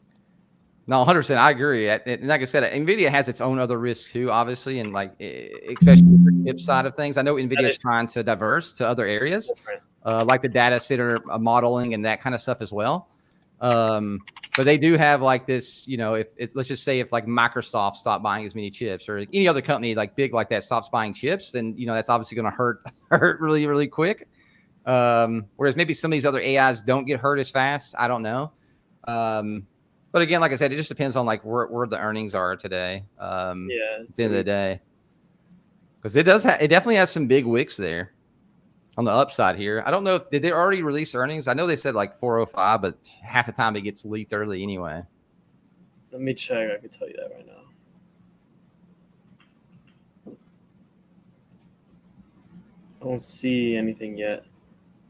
No, 100%. I agree. And like I said, NVIDIA has its own other risks too, obviously, and like especially the chip side of things. I know NVIDIA is trying to diverse to other areas, like the data center modeling and that kind of stuff as well. But they do have like this, you know, if it's, let's just say if like Microsoft stopped buying as many chips, or any other company like big like that stops buying chips, then, you know, that's obviously going to hurt really, really quick. Whereas maybe some of these other AIs don't get hurt as fast. I don't know. But again, like I said, it just depends on like where the earnings are today. At the end of the day, because it definitely has some big wicks there on the upside here. I don't know did they already release earnings? I know they said like 405, but half the time it gets leaked early anyway. Let me check. I can tell you that right now. I don't see anything yet.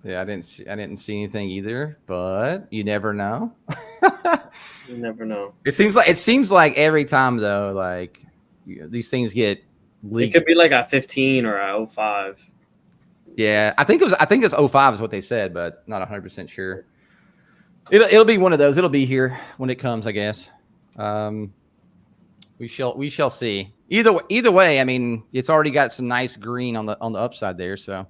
Yeah, I didn't see anything either, but you never know. You never know. It seems like every time though, like these things get leaked. It could be like a 15 or a 05. Yeah, I think it's 05 is what they said, but not 100% sure. It'll be one of those. It'll be here when it comes, I guess. We shall see. Either way, I mean, it's already got some nice green on the upside there, so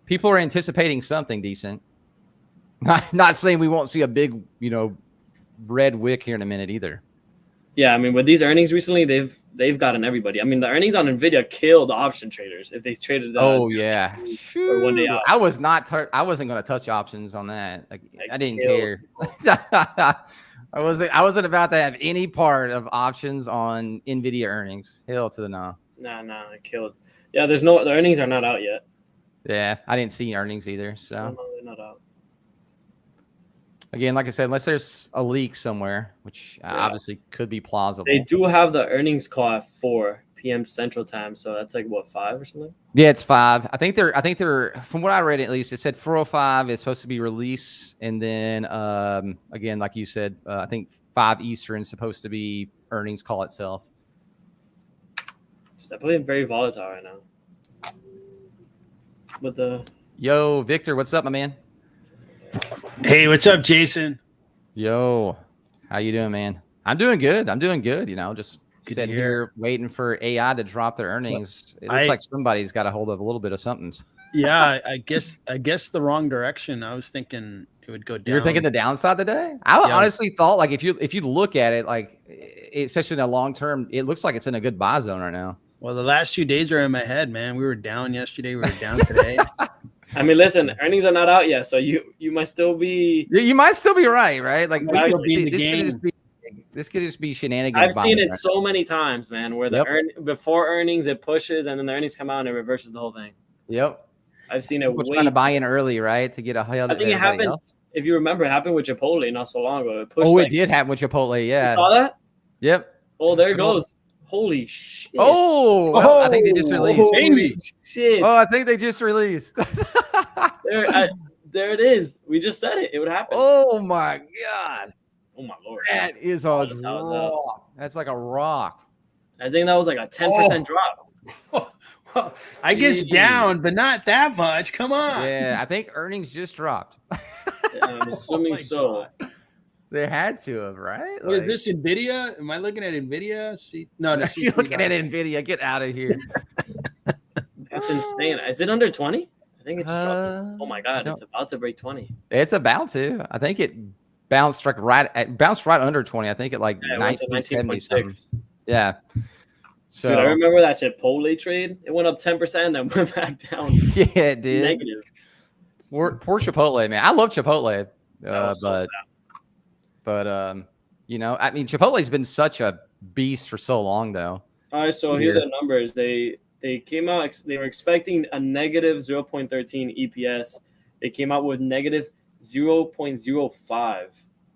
people are anticipating something decent. Not saying we won't see a big, you know, red wick here in a minute either. Yeah, I mean, with these earnings recently, they've gotten everybody. I mean, the earnings on NVIDIA killed option traders if they traded. Oh yeah, or one day out. I wasn't going to touch options on that. Like, I didn't care. I wasn't about to have any part of options on NVIDIA earnings. Hell to the no. Nah, it killed. Yeah, the earnings are not out yet. Yeah, I didn't see earnings either. So no, they're not out. Again, like I said, unless there's a leak somewhere, which obviously could be plausible. They do have the earnings call at 4 p.m. Central Time, so that's like what, 5 or something? Yeah, it's 5. I think they're from what I read at least, it said 4:05 is supposed to be release, and then again, like you said, I think 5 Eastern is supposed to be earnings call itself. It's definitely very volatile right now. With the Victor, what's up, my man? Hey, what's up, Jason? Yo, how you doing, man? I'm doing good. You know, just sitting here waiting for AI to drop their earnings. It looks like somebody's got a hold of a little bit of something. Yeah, I guess the wrong direction. I was thinking it would go down. You're thinking the downside today? I honestly thought, like, if you look at it, like, especially in the long term, it looks like it's in a good buy zone right now. Well, the last few days are in my head, man. We were down yesterday. We were down today. I mean, listen, earnings are not out yet, so you might still be. You might still be right, right? Like Might still be in the this could just be shenanigans. I've seen it so many times, man, where the before earnings it pushes, and then the earnings come out and it reverses the whole thing. Yep. I've seen it. People trying to buy in early, right, to get a high. I think it happened. If you remember, it happened with Chipotle not so long ago. It pushed. Oh, it did happen with Chipotle. Yeah. You saw that? Yep. Oh, there it goes. Holy shit. Oh, I think they just released. Holy shit. Oh, I think they just released. There it is. We just said it. It would happen. Oh my God. Oh my Lord. That is a rock. That's like a rock. I think that was like a 10% drop. Well, I guess down, but not that much. Come on. Yeah, I think earnings just dropped. Yeah, I'm assuming so. They had to have, right? What is this, NVIDIA? Am I looking at NVIDIA? No, you're looking at NVIDIA. Get out of here. That's insane. Is it under 20? I think it's dropped. Oh my God, it's about to break 20. It's about to. I think it bounced right under 20. I think it like 1970 something. Yeah. So dude, I remember that Chipotle trade. It went up 10%, then went back down. Yeah, it did. Negative. Poor Chipotle, man. I love Chipotle, but you know, I mean, Chipotle's been such a beast for so long, though. All right, so here are the numbers. They came out. They were expecting a negative 0.13 EPS. They came out with negative 0.05.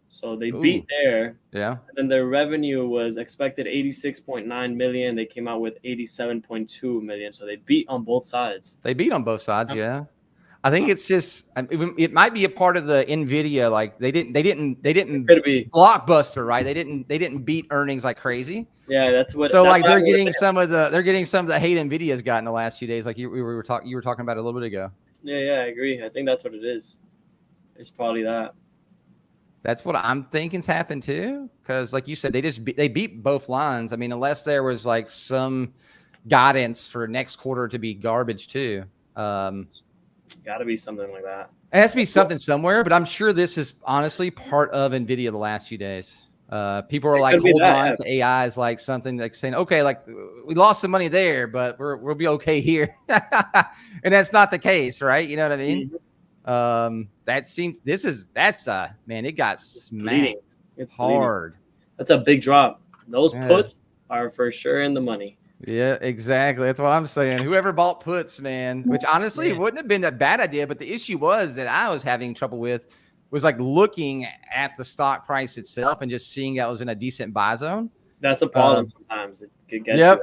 So they beat there. Yeah. And then their revenue was expected 86.9 million. They came out with 87.2 million. So they beat on both sides. They beat on both sides, yeah. I think it's just it might be a part of the NVIDIA. Like they didn't blockbuster, right? They didn't beat earnings like crazy. Yeah, that's what. So like they're getting some of the hate NVIDIA's got in the last few days. Like you were talking about it a little bit ago. Yeah, I agree. I think that's what it is. It's probably that. That's what I'm thinking's happened too, because like you said, they beat both lines. I mean, unless there was like some guidance for next quarter to be garbage too. Got to be something like that. It has to be something somewhere, but I'm sure this is honestly part of NVIDIA the last few days. People are like holding on to AI as like something like saying, okay, like we lost some money there, but we'll be okay here. And that's not the case, right? You know what I mean? Mm-hmm. Man, it got smacked. It's hard. That's a big drop. Those puts are for sure in the money. Yeah, exactly. That's what I'm saying. Whoever bought puts, man, which honestly wouldn't have been a bad idea. But the issue was that I was having trouble with was like looking at the stock price itself and just seeing that was in a decent buy zone. That's a problem sometimes. It could get you.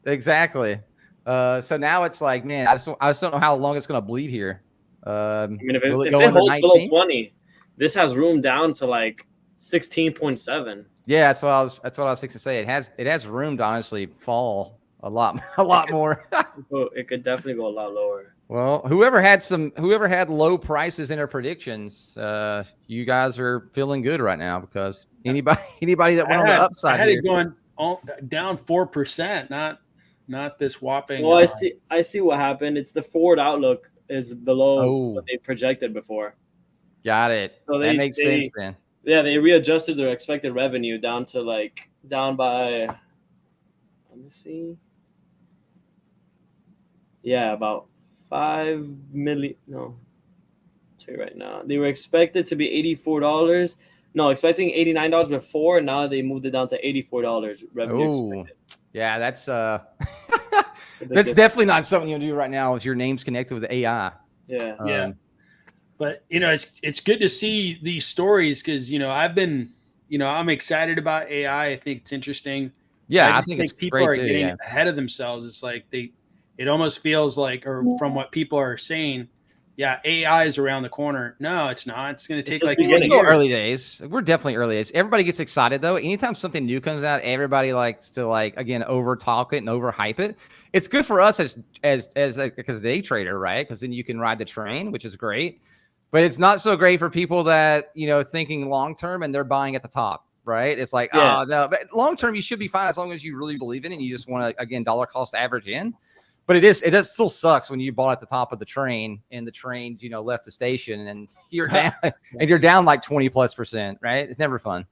Exactly. So now it's like, man, I just don't know how long it's going to bleed here. I mean, if it holds below 20, this has room down to like 16.7. Yeah, that's what I was fixing to say. It has room to honestly fall a lot more. It could definitely go a lot lower. Well, whoever had low prices in their predictions, you guys are feeling good right now because anybody that went on the upside, I had it going down 4%, not this whopping. Well, I see what happened. It's the forward outlook is below what they projected before. Got it. So that makes sense then. Yeah, they readjusted their expected revenue down by, let me see. Yeah, about 5 million. No, I'll tell you right now. They were expected to be $84. No, expecting $89 before. And now they moved it down to $84 revenue expected. Yeah, that's that's definitely not something you do right now if your name's connected with AI. Yeah. But, it's good to see these stories because, I'm excited about AI. I think it's interesting. Yeah, I think it's people great are too, getting ahead of themselves. It's like it almost feels like, or from what people are saying, AI is around the corner. No, it's not. It's going to take like 20 years. Early days. We're definitely early days. Everybody gets excited though. Anytime something new comes out, everybody likes to again over talk it and over hype it. It's good for us as day trader, right? Because then you can ride the train, which is great. But it's not so great for people that, thinking long-term and they're buying at the top, right? It's like, oh, no. But long-term, you should be fine as long as you really believe in it and you just want to, again, dollar cost average in. But it still sucks when you bought at the top of the train and the train, left the station and you're down and you're down like 20+%, right? It's never fun.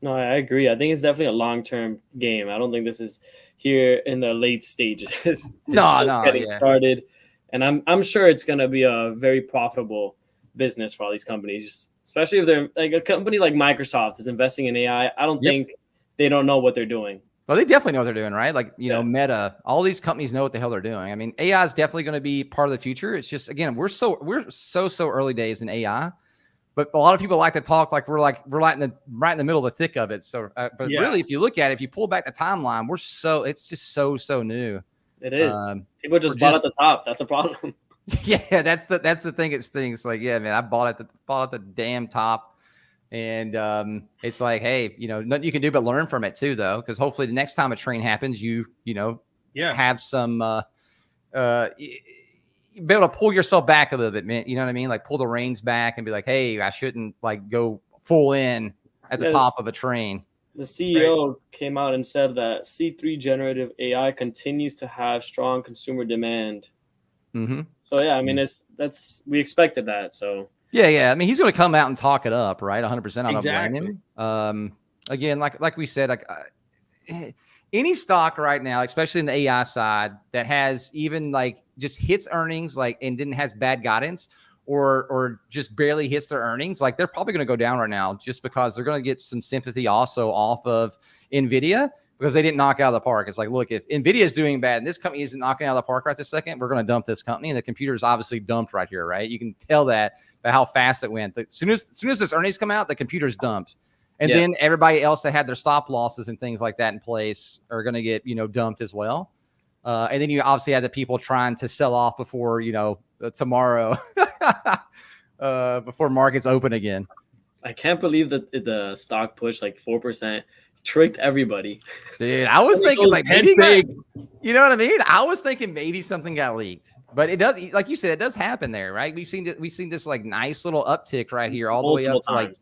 No, I agree. I think it's definitely a long-term game. I don't think this is here in the late stages. It's just getting started. and I'm sure it's going to be a very profitable business for all these companies, especially if they're like a company like Microsoft is investing in AI. I don't think they don't know what they're doing. Well, they definitely know what they're doing, right? Like, you know, Meta, all these companies know what the hell they're doing. I mean, AI is definitely going to be part of the future. It's just, again, we're so early days in AI, but a lot of people like to talk like we're right in the middle of the thick of it. So, but really, if you look at it, if you pull back the timeline, it's just so new. It is. People just bought at the top. That's a problem. Yeah, that's the thing. It stinks. Like, yeah, man, I bought at the damn top. And it's like, hey, you know, nothing you can do but learn from it too, though, because hopefully the next time a train happens, you have some be able to pull yourself back a little bit, man. You know what I mean? Like pull the reins back and be like, hey, I shouldn't like go full in at the top of a train. The CEO came out and said that C3 generative AI continues to have strong consumer demand. Mm-hmm. So yeah, I mean, we expected that. So. Yeah. I mean, he's going to come out and talk it up, right? 100%. I don't blame him. Again, like we said, like any stock right now, especially in the AI side, that has even like just hits earnings, like and didn't has bad guidance, or just barely hits their earnings, like they're probably going to go down right now, just because they're going to get some sympathy also off of NVIDIA because they didn't knock out of the park. It's like, look, if NVIDIA is doing bad and this company isn't knocking out of the park right this second, we're going to dump this company. And the computer is obviously dumped right here, right? You can tell that by how fast it went. As soon as this earnings come out, the computer's dumped. And then everybody else that had their stop losses and things like that in place are going to get, dumped as well. And then you obviously had the people trying to sell off before, tomorrow, before markets open again. I can't believe that the stock pushed like 4%. Tricked everybody, dude. I was thinking like maybe you know what I mean? I was thinking maybe something got leaked, but it does, like you said, it does happen there, right? We've seen this like nice little uptick right here, all the way up to like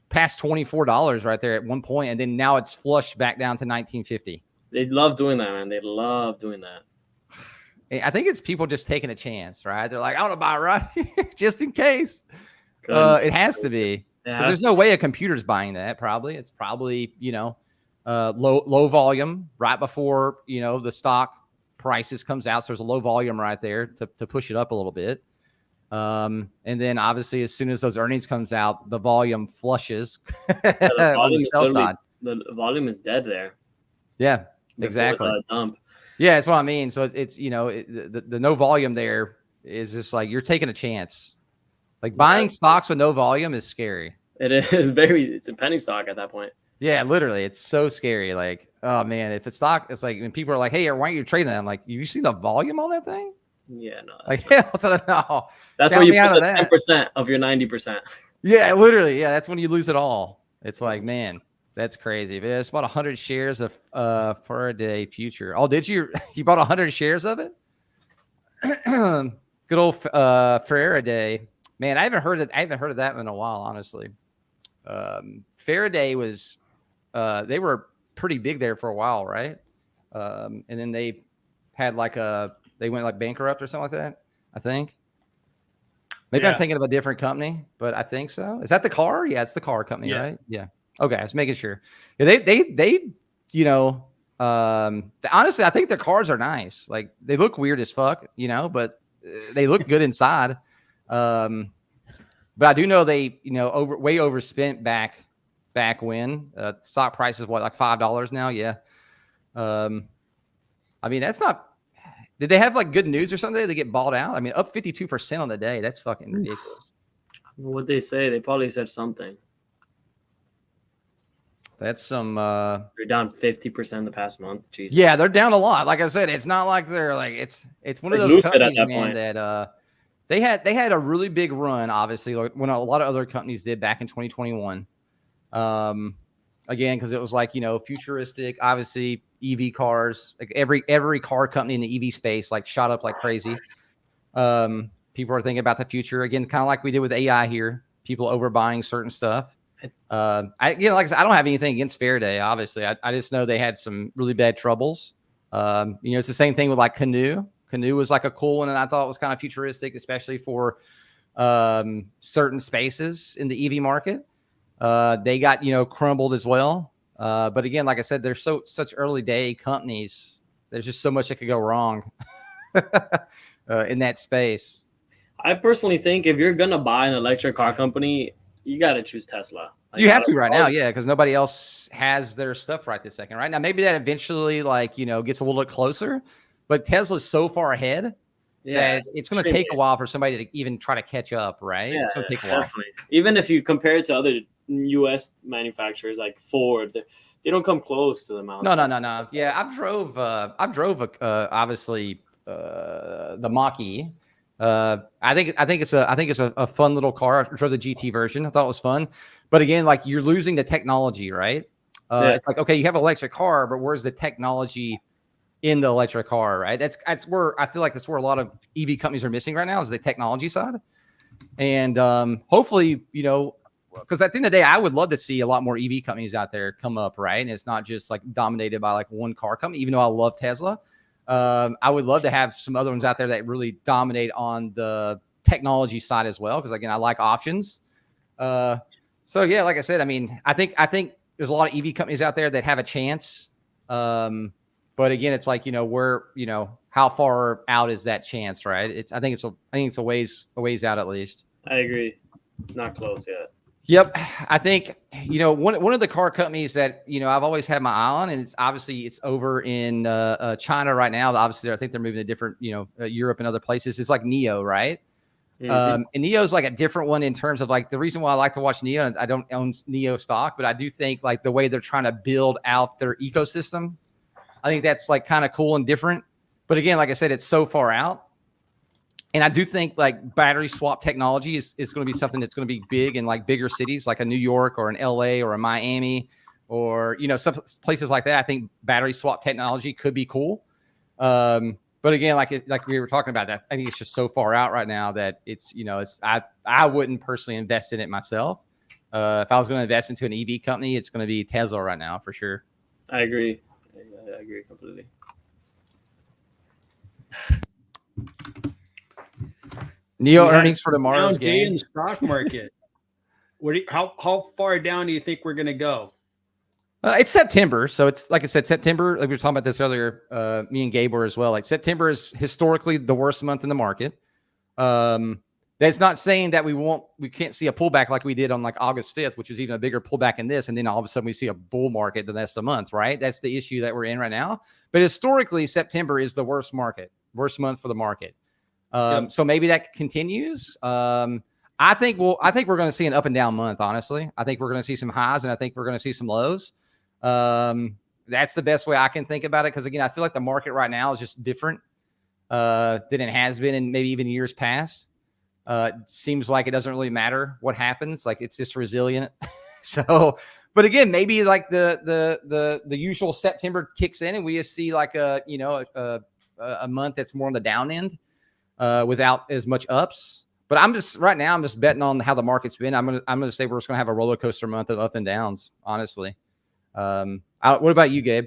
past $24 right there at one point, and then now it's flushed back down to 1950. They love doing that, man. They love doing that. I think it's people just taking a chance, right? They're like, I want to buy right here just in case. It has to be. There's no way a computer's buying that. Probably it's probably low volume right before the stock prices comes out. So there's a low volume right there to push it up a little bit. And then obviously as soon as those earnings comes out, the volume flushes. The volume is dead there. Yeah, exactly. Dump. Yeah, that's what I mean. So it's the no volume there is just like you're taking a chance. Like buying stocks with no volume is scary. It is it's a penny stock at that point. Yeah, literally. It's so scary. Like, oh man, if it's stock, it's like when people are like, hey, why aren't you trading that? I'm like, you see the volume on that thing? Yeah, no. Like, no. That's where you put the 10% of your 90%. Yeah, literally. Yeah, that's when you lose it all. It's like, man, that's crazy. But it's about 100 shares of for a day future. Oh, did you? You bought 100 shares of it? Good old Faraday. Man, I haven't heard of that in a while, honestly. Faraday was, they were pretty big there for a while, right? And then they had they went like bankrupt or something like that, I think. Maybe I'm thinking of a different company, but I think so. Is that the car? Yeah, it's the car company, right? Yeah. Okay, I was making sure. Yeah, they honestly, I think their cars are nice. Like they look weird as fuck, but they look good inside. But I do know they, way overspent back when stock price is like $5 now. Yeah. I mean, that's not, did they have like good news or something? Did they get bought out? I mean, up 52% on the day. That's fucking ridiculous. What they say, they probably said something. That's some, they're down 50% the past month. Jesus. Yeah, they're down a lot. Like I said, it's not like they're like, it's one of those companies, man, that, they had a really big run, obviously, like when a lot of other companies did back in 2021. Again, because it was like, futuristic, obviously EV cars, like every car company in the EV space like shot up like crazy. People are thinking about the future again, kind of like we did with AI here. People overbuying certain stuff. Like I said, I don't have anything against Faraday. Obviously, I just know they had some really bad troubles. It's the same thing with like Canoe. Canoe was like a cool one, and I thought it was kind of futuristic, especially for certain spaces in the EV market. They got crumbled as well. But again, like I said, they're such early day companies. There's just so much that could go wrong. in that space. I personally think if you're gonna buy an electric car company, you got to choose Tesla. Like, you have to right now, yeah, because nobody else has their stuff right this second. Right now, maybe that eventually, like, gets a little bit closer, but Tesla's so far ahead that it's going to take a while for somebody to even try to catch up, right? Yeah, it's going to take a while. Definitely. Even if you compare it to other U.S. manufacturers like Ford, they don't come close to them out. No. Yeah, I've drove obviously the Mach-E. I think it's a fun little car. I drove the GT version. I thought it was fun, but again, like, you're losing the technology, right? It's like, okay, you have an electric car, but where's the technology in the electric car, right? That's where I feel like that's where a lot of EV companies are missing right now, is the technology side. And hopefully, because at the end of the day, I would love to see a lot more EV companies out there come up, right? And it's not just like dominated by like one car company, even though I love Tesla. I would love to have some other ones out there that really dominate on the technology side as well, because again, I like options. So yeah, like I said, I mean, I think there's a lot of EV companies out there that have a chance. But again, it's like, how far out is that chance, right? I think it's a ways out at least. I agree. Not close yet. Yep. I think, one of the car companies that, I've always had my eye on, and it's over in China right now. Obviously, I think they're moving to different, Europe and other places. It's like NIO, right? Mm-hmm. And NIO is like a different one in terms of like the reason why I like to watch NIO. And I don't own NIO stock, but I do think like the way they're trying to build out their ecosystem, I think that's like kind of cool and different. But again, like I said, it's so far out. And I do think like battery swap technology is going to be something that's going to be big in like bigger cities, like a New York or an LA or a Miami or, some places like that. I think battery swap technology could be cool. But again, like we were talking about that, I think it's just so far out right now that I wouldn't personally invest in it myself. If I was going to invest into an EV company, it's going to be Tesla right now for sure. I agree. I agree completely. NIO earnings for tomorrow's game. In the stock market. How far down do you think we're going to go? It's September, so it's like I said, September. Like we were talking about this earlier. Me and Gabe were as well. Like September is historically the worst month in the market. That's not saying that we can't see a pullback like we did on like August 5th, which is even a bigger pullback in this, and then all of a sudden we see a bull market the next month, right? That's the issue that we're in right now. But historically, September is the worst month for the market. So maybe that continues. I think we're going to see an up and down month. Honestly, I think we're going to see some highs and I think we're going to see some lows. That's the best way I can think about it. Cause again, I feel like the market right now is just different, than it has been in maybe even years past. It seems like it doesn't really matter what happens. Like it's just resilient. So, but again, maybe like the usual September kicks in and we just see like a month that's more on the down end. Without as much ups, but I'm just betting on how the market's been. I'm gonna say we're just gonna have a roller coaster month of up and downs. Honestly, what about you, Gabe?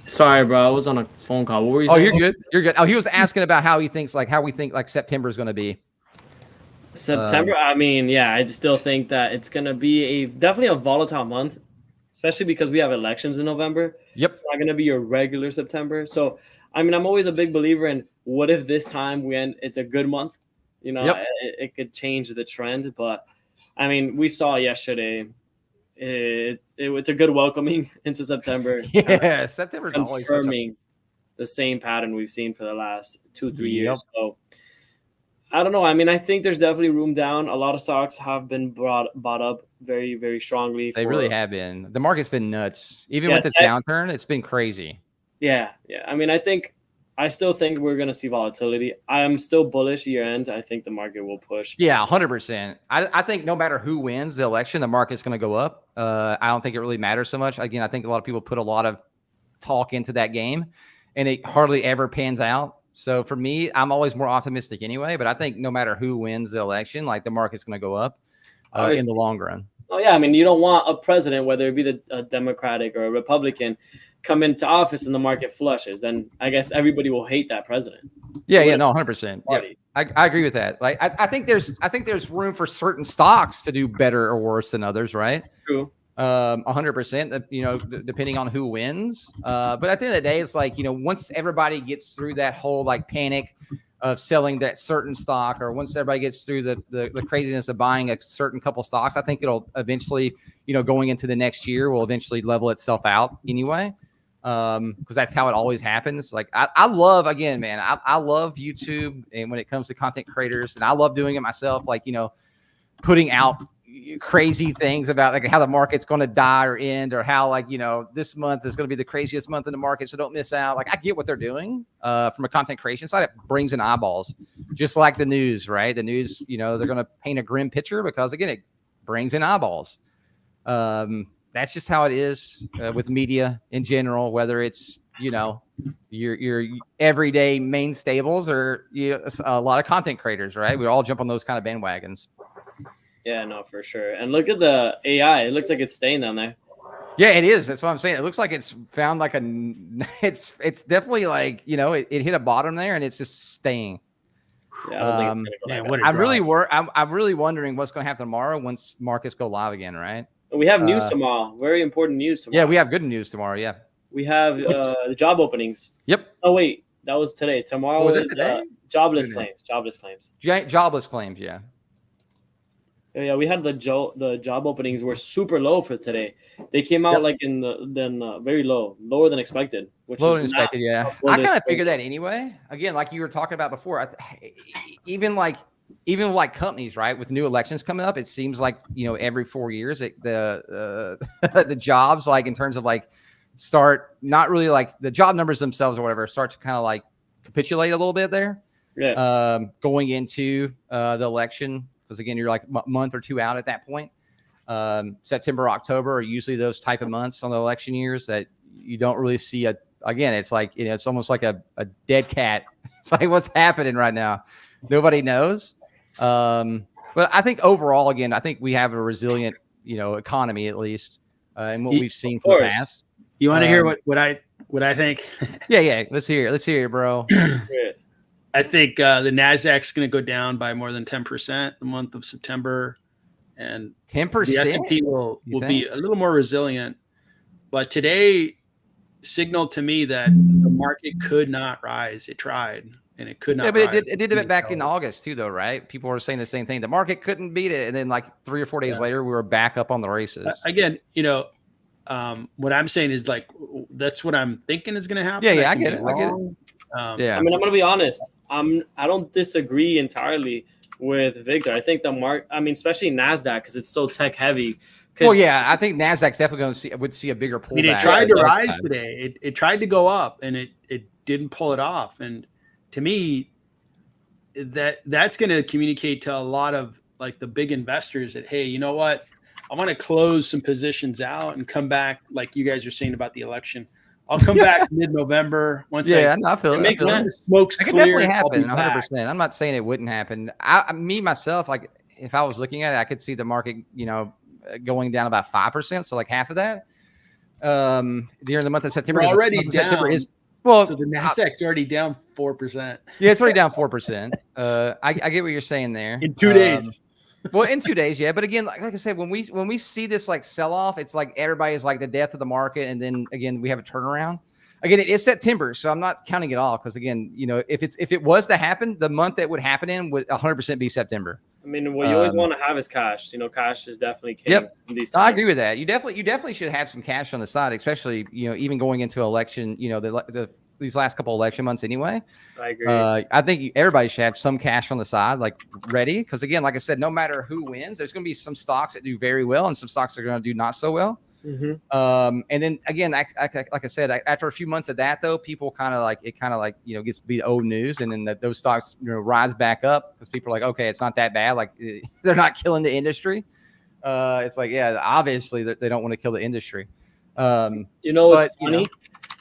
Sorry, bro, I was on a phone call. What were you saying? Oh, you're good. Oh, he was asking about how we think like September is gonna be. September. I mean, yeah, I still think that it's gonna be definitely a volatile month, especially because we have elections in November. Yep, it's not gonna be your regular September. So, I mean, I'm always a big believer in what if this time it's a good month, it could change the trend. But I mean, we saw yesterday, it's a good welcoming into September. Yeah, September's always confirming the same pattern we've seen for the last 2-3 years. So I don't know. I mean, I think there's definitely room down. A lot of stocks have been bought up very, very strongly. They really have been. The market's been nuts. Even with this downturn, it's been crazy. Yeah. I mean, I still think we're going to see volatility. I am still bullish year end. I think the market will push. Yeah, 100%. I think no matter who wins the election, the market's going to go up. I don't think it really matters so much. Again, I think a lot of people put a lot of talk into that game, and it hardly ever pans out. So for me, I'm always more optimistic anyway. But I think no matter who wins the election, like the market's going to go up in the long run. Oh, yeah. I mean, you don't want a president, whether it be a Democratic or a Republican, come into office and the market flushes, then I guess everybody will hate that president. Yeah, no, 100%. Yeah, I agree with that. Like, I think there's room for certain stocks to do better or worse than others, right? True. 100%. Depending on who wins. But at the end of the day, it's like once everybody gets through that whole like panic, of selling that certain stock, or once everybody gets through the craziness of buying a certain couple stocks, I think it'll eventually, going into the next year, will eventually level itself out anyway. Because that's how it always happens. Like I love, again, man, I love YouTube, and when it comes to content creators, and I love doing it myself, like, putting out crazy things about like how the market's going to die or end, or how, like, this month is going to be the craziest month in the market, so don't miss out. Like, I get what they're doing from a content creation side. It brings in eyeballs, just like the news, right? The news, they're going to paint a grim picture because, again, it brings in eyeballs. That's just how it is with media in general, whether it's, your everyday main stables or a lot of content creators, right? We all jump on those kind of bandwagons. Yeah, no, for sure. And look at the AI. It looks like it's staying down there. Yeah, it is. That's what I'm saying. It looks like it's found like it's definitely like, it hit a bottom there and it's just staying. Yeah, I don't think it's gonna go back. I'm really wondering what's going to happen tomorrow once markets go live again, right? We have news tomorrow. Very important news tomorrow. Yeah, we have good news tomorrow. Yeah, we have the job openings. Yep. Oh wait, that was today. Tomorrow was is today? Jobless claims. Jobless claims. Jobless claims. Yeah. Yeah, we had the job openings were super low for today. They came out like very lower than expected. Lower than expected, yeah. I kind of figured that anyway. Again, like you were talking about before, even like companies, right, with new elections coming up, it seems like every 4 years the jobs, like in terms of like start not really like the job numbers themselves or whatever, start to kind of like capitulate a little bit there. Yeah. Going into the election. Because again, you're like a month or two out at that point. September, October are usually those type of months on the election years that you don't really see again, it's like, it's almost like a dead cat. It's like, what's happening right now? Nobody knows. But I think overall, again, I think we have a resilient, economy, at least, and what we've seen from the past. You want to hear what I think? Yeah. Let's hear it, bro. I think the NASDAQ's going to go down by more than 10% the month of September, and 10%. The S&P will be a little more resilient. But today signaled to me that the market could not rise. It tried, and it could not. Yeah, but rise. it did it back in August too, though, right? People were saying the same thing. The market couldn't beat it, and then like 3 or 4 days later, we were back up on the races. Again, what I'm saying is like that's what I'm thinking is going to happen. Yeah, I get it. Yeah, I mean, I'm going to be honest. I don't disagree entirely with Victor. I think especially NASDAQ, because it's so tech heavy. Well, yeah, I think NASDAQ's definitely would see a bigger pullback. I mean, it tried to rise today. It tried to go up, and it didn't pull it off. And to me, that's going to communicate to a lot of like the big investors that, hey, you know what? I want to close some positions out and come back, like you guys are saying about the election. I'll come back mid-November once. I feel it. Makes sense. Smoke's it clear. Could definitely happen. 100%. I'm not saying it wouldn't happen. Myself, like if I was looking at it, I could see the market, going down about 5%, so like half of that. During the month of September, We're already down. September is so the NASDAQ's already down 4%. Yeah, it's already down 4%. I get what you're saying there. In 2 days. Well, in 2 days, yeah. But again, like I said, when we see this like sell off, it's like everybody's like the death of the market, and then again we have a turnaround. Again, it is September, so I'm not counting it all because again, if it was to happen, the month that would happen in would 100% be September. I mean, what you always want to have is cash. Cash is definitely king in these times. I agree with that. You definitely should have some cash on the side, especially even going into election. These last couple election months anyway. I agree. I think everybody should have some cash on the side, like ready. Because again, like I said, no matter who wins, there's going to be some stocks that do very well and some stocks that are going to do not so well. Mm-hmm. And then again, like I said, after a few months of that, though, people kind of like gets to be old news, and then those stocks rise back up because people are like, okay, it's not that bad. Like they're not killing the industry. It's like, yeah, obviously they don't want to kill the industry. What's funny?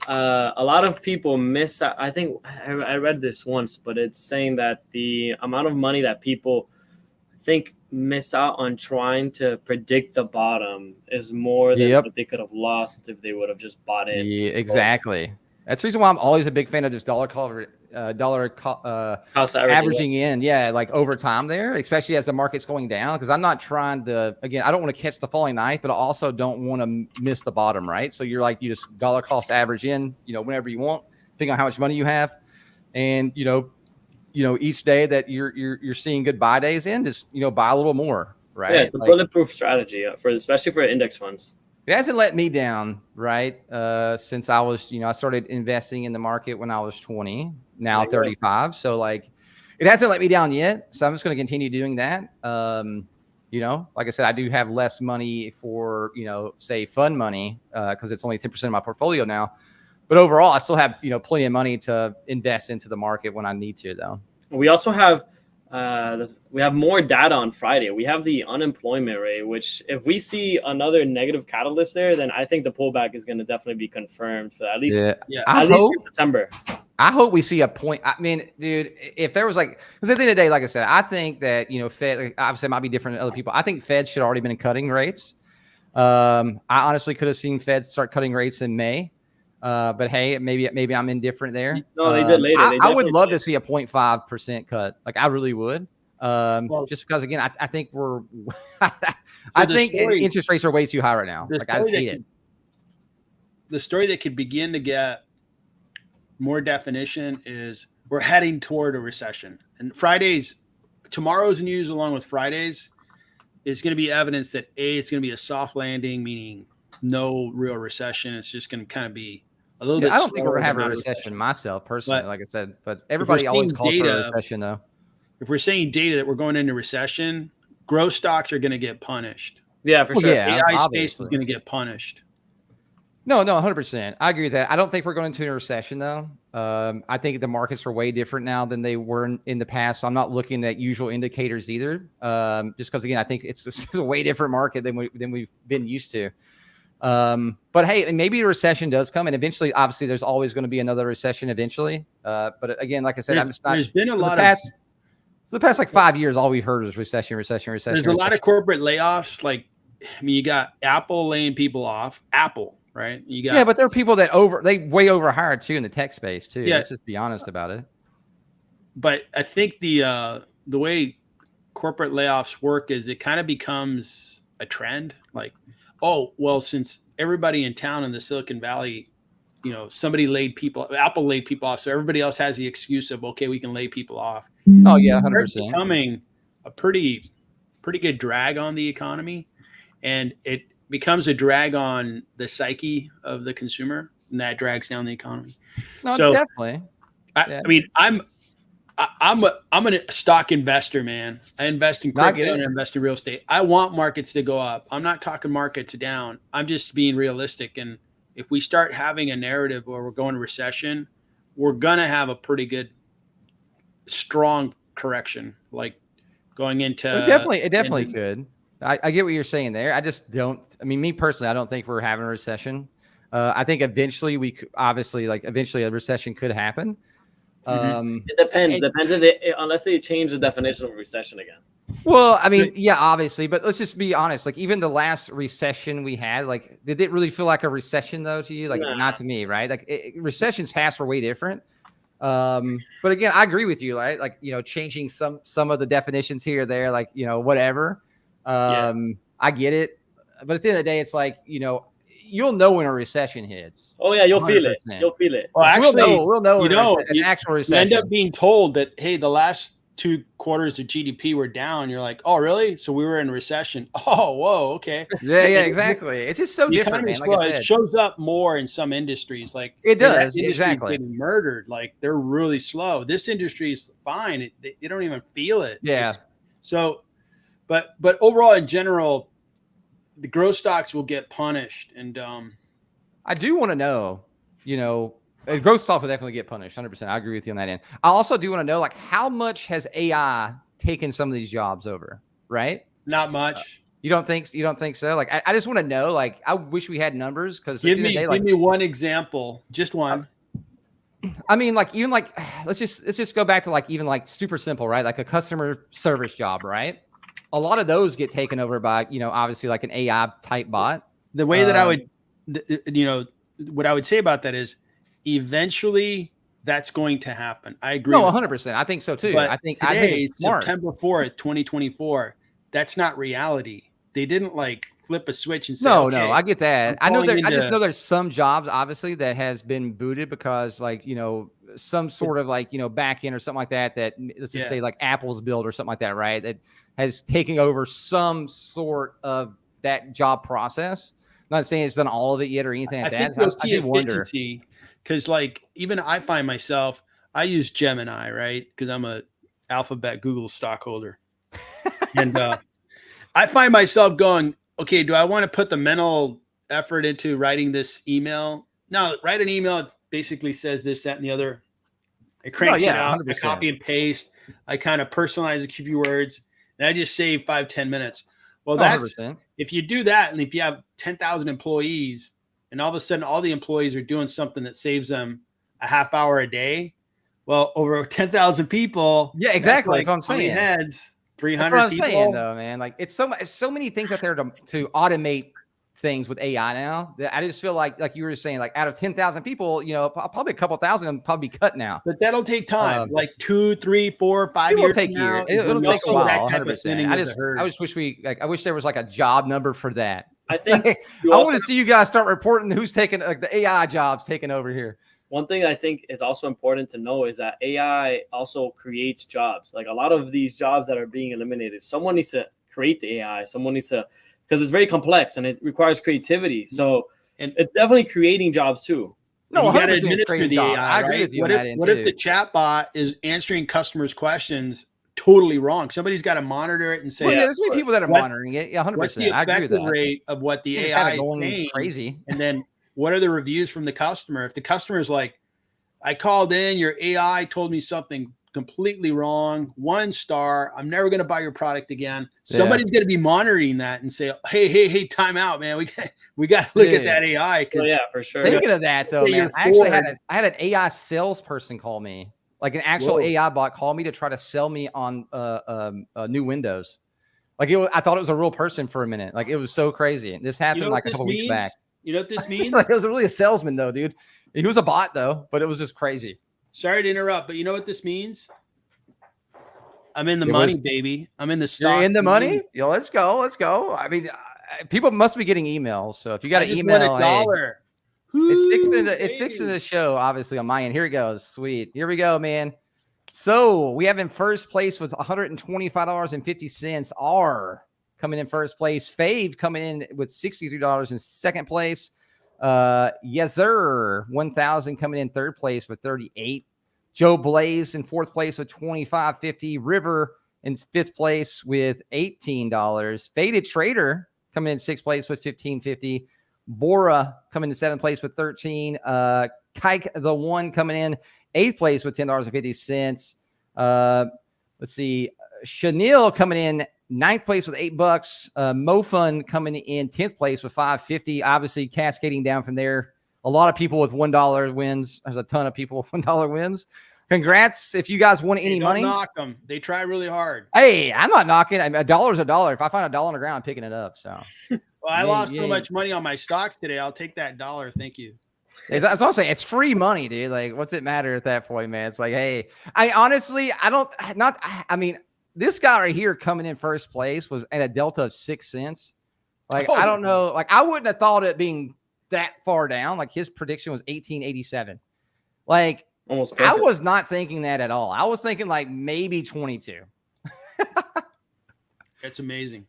A lot of people miss out. I think I read this once, but it's saying that the amount of money that people miss out on trying to predict the bottom is more than what they could have lost if they would have just bought in. Yeah, exactly. That's the reason why I'm always a big fan of this dollar cost averaging in. Yeah, like over time there, especially as the market's going down. Because I'm not trying to, again, I don't want to catch the falling knife, but I also don't want to miss the bottom, right? So you just dollar cost average in, whenever you want, depending on how much money you have. And, each day that you're seeing good buy days in, just buy a little more, right? Yeah, it's a bulletproof strategy especially for index funds. It hasn't let me down, right? Since I was, I started investing in the market when I was 20, now 35. So like, it hasn't let me down yet. So I'm just going to continue doing that. Like I said, I do have less money for, say fund money, because it's only 10% of my portfolio now. But overall, I still have, plenty of money to invest into the market when I need to, though. We also have more data on Friday. We have the unemployment rate, which if we see another negative catalyst there, then I think the pullback is going to definitely be confirmed for at least, at least for September. I hope we see a point. I mean, dude, if there was because at the end of the day, like I said, I think that, Fed, obviously it might be different than other people. I think Fed should already been cutting rates. I honestly could have seen Fed start cutting rates in May. But hey, maybe I'm indifferent there. No, they did later. I would love to see a 0.5% cut. Like I really would. Just because again, I think I think interest rates are way too high right now. Like I just hate it. The story that could begin to get more definition is we're heading toward a recession. And tomorrow's news along with Friday's is going to be evidence that it's going to be a soft landing, meaning no real recession. It's just going to kind of be a little bit. I don't think we're going to have a recession myself personally, like I said, but everybody always calls for a recession though. If we're saying data that we're going into recession, growth stocks are going to get punished. Yeah, for sure. Yeah, AI space is going to get punished. No, 100%. I agree with that. I don't think we're going into a recession though. I think the markets are way different now than they were in the past. So I'm not looking at usual indicators either. Just because again, I think it's a way different market than we've been used to. But hey, maybe a recession does come, and eventually, obviously, there's always going to be another recession eventually. But again, like I said, there's been a lot for the past like 5 years, all we've heard is recession. There's a lot of corporate layoffs. Like, I mean, you got Apple laying people off. Apple, right? But there are people that they way overhired too in the tech space too. Yeah. Let's just be honest about it. But I think the way corporate layoffs work is it kind of becomes a trend. Like, oh, well, since everybody in town in the Silicon Valley, somebody Apple laid people off. So everybody else has the excuse of, okay, we can lay people off. Oh yeah, 100%. It's becoming a pretty good drag on the economy, and it becomes a drag on the psyche of the consumer, and that drags down the economy. No, so definitely. I mean, I'm a stock investor, man. I invest in crypto and I invest in real estate. I want markets to go up. I'm not talking markets down. I'm just being realistic. And if we start having a narrative where we're going to recession, we're going to have a pretty good, strong correction, like going into. It definitely could. I get what you're saying there. I just don't. I mean, me personally, I don't think we're having a recession. I think eventually eventually a recession could happen. It depends. Unless they change the definition of recession again. Well, I mean, yeah, obviously, but let's just be honest. Like, even the last recession we had, like, did it really feel like a recession though to you? Like, not to me, right? Like, recessions past were way different. But again, I agree with you, right? Like, changing some of the definitions here or there, like, whatever. I get it, but at the end of the day, it's like, you'll know when a recession hits. Oh yeah, you'll 100%. Feel it. You'll feel it. Well, actually, we'll know an actual recession. You end up being told that, hey, the last 2 quarters of GDP were down. You're like, oh, really? So we were in recession. Oh, whoa, okay. Yeah, exactly. It's just so different, man. Like I said. It shows up more in some industries. Like it does, exactly. Getting murdered. Like they're really slow. This industry is fine. They don't even feel it. Yeah. But overall, in general, the growth stocks will get punished. And I do want to know, growth stocks will definitely get punished. 100%. I agree with you on that end. I also do want to know, like, how much has AI taken some of these jobs over? Right? Not much. You don't think so? Like, I just want to know. Like, I wish we had numbers because give me one example, just one. I mean, like, even like let's just go back to like even like super simple, right? Like a customer service job, right? A lot of those get taken over by, obviously like an AI type bot. The way that I would, what I would say about that is eventually that's going to happen. I agree. No, 100%. I think so too. But I think today, it's smart. September 4th, 2024, that's not reality. They didn't like flip a switch and say, no, I get that. I just know there's some jobs obviously that has been booted because like, some sort of like, back end or something like that, let's just say like Apple's build or something like that, right? That has taken over some sort of that job process. I'm not saying it's done all of it yet or anything like that. I do wonder. Because like, even I find myself, I use Gemini, right? Because I'm a Alphabet Google stockholder. And I find myself going, okay, do I want to put the mental effort into writing this email? No, write an email. It basically says this, that, and the other. It cranks it out. 100%. I copy and paste. I kind of personalize a few words, and I just save 5-10 minutes. Well, that's 100%. If you do that, and if you have 10,000 employees, and all of a sudden all the employees are doing something that saves them a half hour a day, well, over 10,000 people. Yeah, exactly. That's what I'm saying. Heads. 300 That's what I'm people. saying, though, man. Like it's so many things out there to automate things with AI now that I just feel like you were saying, like out of 10,000 people, probably a couple thousand will probably be cut now. But that'll take time, like 2, 3, 4, 5 years. It'll take a while. 100%. I just wish I wish there was like a job number for that. I think I want to see you guys start reporting who's taking like the AI jobs taking over here. One thing I think is also important to know is that AI also creates jobs. Like a lot of these jobs that are being eliminated, someone needs to create the AI. Someone needs to, because it's very complex and it requires creativity. So it's definitely creating jobs too. No, you got to administer the AI. I agree with you. What if the chatbot is answering customers' questions totally wrong? Somebody's got to monitor it and say, well, there's many people that are monitoring it. 100%. What's the effective rate of what the AI is saying? Crazy. And then what are the reviews from the customer? If the customer is like, I called in, your AI told me something completely wrong, 1 star, I'm never going to buy your product again. Somebody's going to be monitoring that and say, hey, time out, man. We got to look at that AI. Yeah, for sure. Speaking of that, though, man, I actually had an AI salesperson call me, like an actual AI bot call me to try to sell me on new Windows. Like I thought it was a real person for a minute. Like it was so crazy. This happened like a couple weeks back. You know what this means? Like, it was really a salesman though, dude. He was a bot though, but it was just crazy. Sorry to interrupt, but you know what this means? I'm in the money, baby. I'm in the stock. You're in the money? Yo, let's go. I mean, people must be getting emails. So if you got an email, $1. It's fixing the show, obviously, on my end. Here it goes. Sweet. Here we go, man. So we have in first place with $125.50. R coming in first place. Fave coming in with $63 in second place. Yezer 1000 coming in third place with 38. Joe Blaze in fourth place with $25.50. River in fifth place with $18. Faded Trader coming in sixth place with $15.50. Bora coming in seventh place with $13. Kike the One coming in eighth place with $10.50. Let's see. Chanel coming in ninth place with $8. MoFun coming in 10th place with $5.50. Obviously cascading down from there. A lot of people with $1 wins. There's a ton of people with $1 wins. Congrats if you guys won any money. Don't knock them. They try really hard. Hey, I'm not knocking. I mean, $1's $1. If I find $1 on the ground, I'm picking it up. So, well, I lost so much money on my stocks today. I'll take that $1. Thank you. That's what I'm saying. It's free money, dude. Like, what's it matter at that point, man? It's like, hey, I mean, this guy right here coming in first place was at a delta of 6 cents. Like, I don't know. Like, I wouldn't have thought it being that far down. Like, his prediction was 1887. Like, almost perfect. I was not thinking that at all. I was thinking like maybe 22. That's amazing.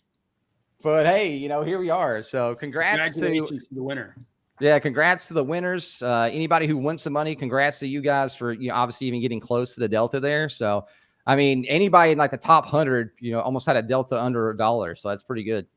But hey, here we are. So congratulations to the winner. Yeah, congrats to the winners. Anybody who won some money, congrats to you guys for obviously even getting close to the delta there. So, I mean, anybody in like the top 100, almost had a delta under $1. So that's pretty good.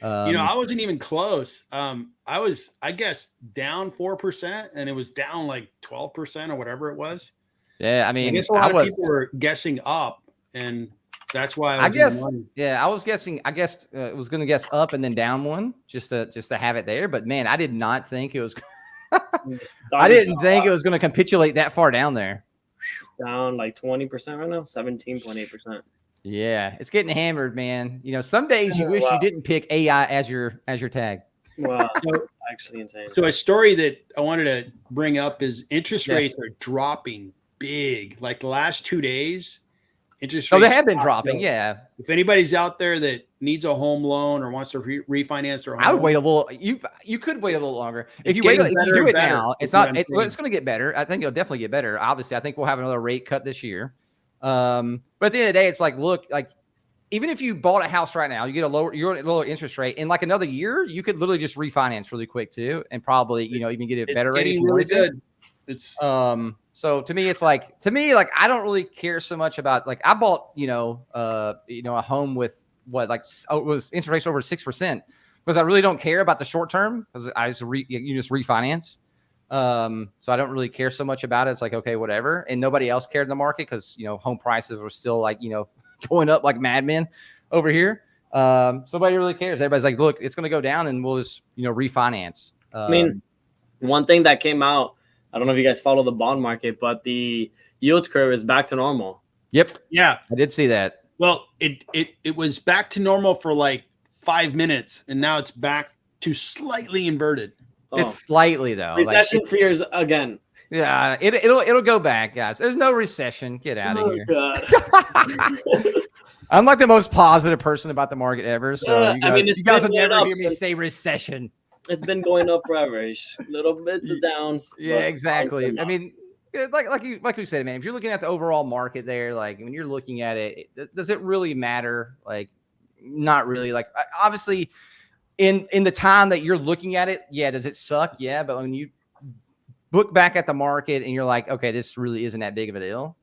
I wasn't even close. I was, I guess, down 4%, and it was down like 12% or whatever it was. Yeah, I mean, I guess a lot of people were guessing up, and that's why I guess. Yeah, I was guessing. I guess it was going to guess up and then down one, just to have it there. But man, I did not think it was. I didn't think it was going to capitulate that far down there. It's down like 20% right now, 17.8%. Yeah, it's getting hammered, man. Some days you wish you didn't pick AI as your tag. Wow, actually insane. So a story that I wanted to bring up is interest rates are dropping big. Like the last 2 days, interest rates. Oh, they have been dropping. Yeah. If anybody's out there that needs a home loan or wants to refinance their home, I would wait a little. You could wait a little longer if you do it now. It's not. It's going to get better. I think it'll definitely get better. Obviously, I think we'll have another rate cut this year. But at the end of the day, it's like, look, like even if you bought a house right now, you get a lower interest rate. In like another year, you could literally just refinance really quick too, and probably even get a better rate. If you really good. It's so to me, it's like I don't really care so much about like I bought a home with what it was interest rates over 6% because I really don't care about the short term because I just you just refinance. So I don't really care so much about it. It's like, okay, whatever. And nobody else cared in the market because home prices were still like going up like madmen over here. So nobody really cares. Everybody's like, look, it's going to go down and we'll just refinance. I mean, one thing that came out, I don't know if you guys follow the bond market, but the yield curve is back to normal. Yep. Yeah, I did see that. Well, it was back to normal for like 5 minutes, and now it's back to slightly inverted. It's slightly though. Recession fears again. Yeah, it'll go back, guys. There's no recession. Get out of here. God. I'm like the most positive person about the market ever. So you guys will never hear me say recession. It's been going up forever. Little bits of downs. Yeah, exactly. I mean, like we said, man, if you're looking at the overall market there, like when you're looking at it, does it really matter? Like, not really. Like, obviously, in the time that you're looking at it, yeah, does it suck? Yeah, but when you look back at the market and you're like, okay, this really isn't that big of a deal.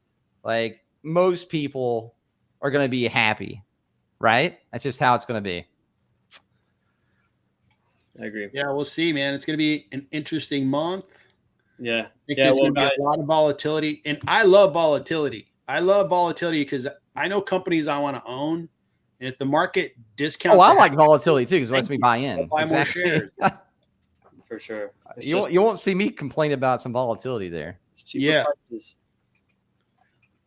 Like, most people are going to be happy, right? That's just how it's going to be. I agree. Yeah, we'll see, man. It's going to be an interesting month. Yeah. I think there's going to be a lot of volatility. And I love volatility. I love volatility because I know companies I want to own. And if the market discounts... Oh, I like volatility too because it lets me buy in. Buy more shares. For sure. You won't see me complain about some volatility there. Yeah. Prices.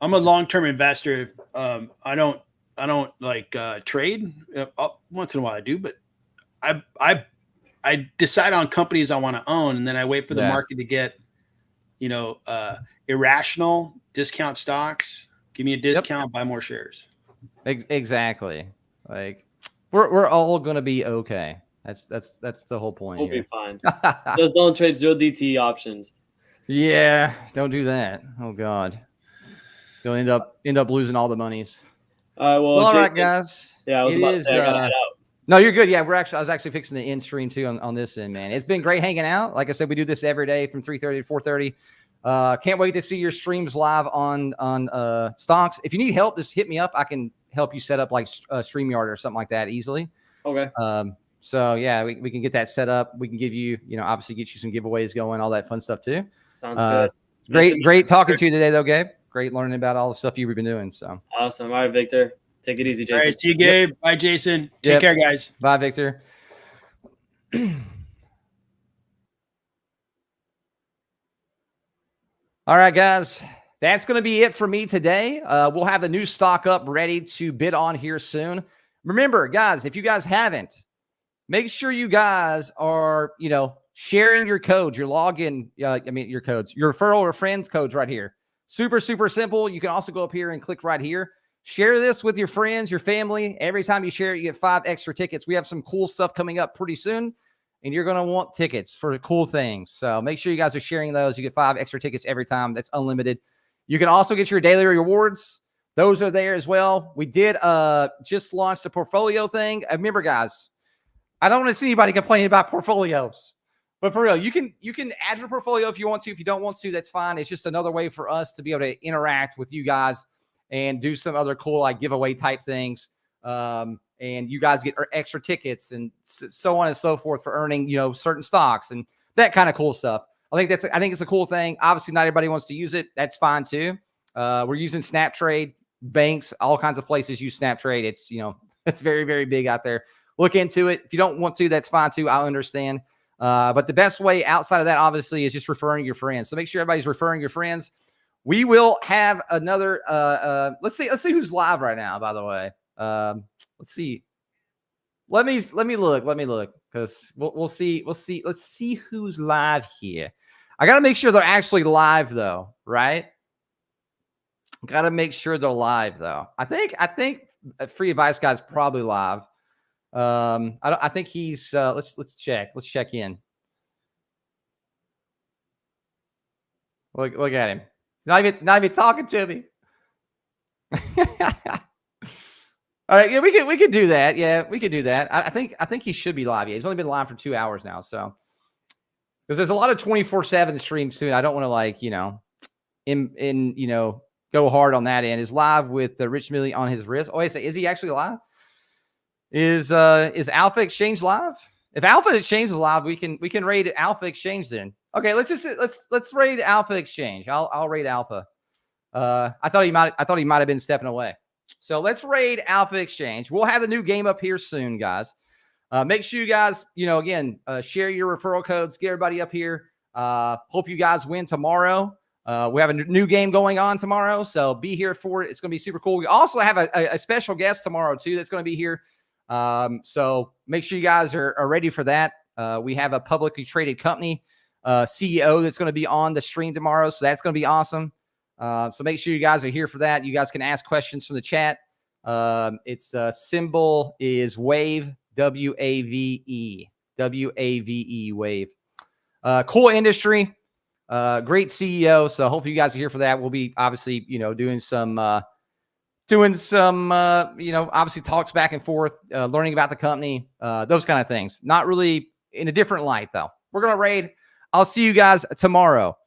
I'm a long-term investor. I don't like trade. Once in a while I do, but I decide on companies I want to own, and then I wait for the market to get, irrational, discount stocks. Give me a discount, buy more shares. Exactly. Like we're all going to be okay. That's the whole point. We'll be fine. Just don't trade 0 DTE options. Yeah, don't do that. Oh God, you'll end up losing all the monies. Well, all Jason, right, guys. Yeah, I was about to say I gotta head out. No, you're good. Yeah, I was actually fixing the end stream too on this end, man. It's been great hanging out. Like I said, we do this every day from 3:30 to 4:30. Can't wait to see your streams live on stocks. If you need help, just hit me up. I can help you set up like StreamYard or something like that easily. Okay. So yeah, we can get that set up. We can give you, obviously get you some giveaways going, all that fun stuff too. Sounds good. Great talking to you today though, Gabe. Great learning about all the stuff you've been doing. So awesome. All right, Victor. Take it easy, Jason. All right, see you, Gabe. Bye, Jason. Take care, guys. Bye, Victor. All right, guys. That's going to be it for me today. We'll have the new stock up ready to bid on here soon. Remember, guys, if you guys haven't, make sure you guys are, sharing your codes, your login, your codes, your referral or friends codes right here. Super, super simple. You can also go up here and click right here. Share this with your friends, your family. Every time you share it, you get 5 extra tickets. We have some cool stuff coming up pretty soon, and you're going to want tickets for cool things. So make sure you guys are sharing those. You get 5 extra tickets every time. That's unlimited. You can also get your daily rewards. Those are there as well. We did just launch the portfolio thing. Remember, guys, I don't want to see anybody complaining about portfolios. But for real, you can add your portfolio if you want to. If you don't want to, that's fine. It's just another way for us to be able to interact with you guys and do some other cool like giveaway type things. And you guys get extra tickets and so on and so forth for earning, certain stocks and that kind of cool stuff. I think it's a cool thing. Obviously, not everybody wants to use it. That's fine too. We're using SnapTrade, banks, all kinds of places use SnapTrade. It's, it's very, very big out there. Look into it. If you don't want to, that's fine too. I understand. But the best way outside of that, obviously, is just referring your friends. So make sure everybody's referring your friends. We will have another. Let's see who's live right now. By the way, let's see. Let me look because we'll see. Let's see who's live here. I got to make sure they're actually live though, right? Got to make sure they're live though. I think Free Advice Guy's probably live. I think he's. Let's check. Let's check in. Look at him. He's not even talking to me. All right, yeah, we could do that. Yeah, we could do that. I think he should be live. Yeah, he's only been live for 2 hours now, so because there's a lot of 24/7 streams soon. I don't want to like go hard on that end. Is live with Rich Millie on his wrist. Oh, wait, is he actually live? Is Alpha Exchange live? If Alpha Exchange is live, we can raid Alpha Exchange then. Okay, let's raid Alpha Exchange. I'll raid Alpha. I thought he might have been stepping away. So let's raid Alpha Exchange. We'll have the new game up here soon, guys. Make sure you guys, again, share your referral codes. Get everybody up here. Hope you guys win tomorrow. We have a new game going on tomorrow, so be here for it. It's going to be super cool. We also have a special guest tomorrow too that's going to be here. So make sure you guys are ready for that. We have a publicly traded company CEO that's going to be on the stream tomorrow, so that's going to be awesome. So make sure you guys are here for that. You guys can ask questions from the chat. Its symbol is WAVE, WAVE, WAVE, WAVE. Cool industry, great CEO. So hopefully you guys are here for that. We'll be obviously, doing some, obviously talks back and forth, learning about the company, those kind of things. Not really in a different light though. We're going to raid. I'll see you guys tomorrow.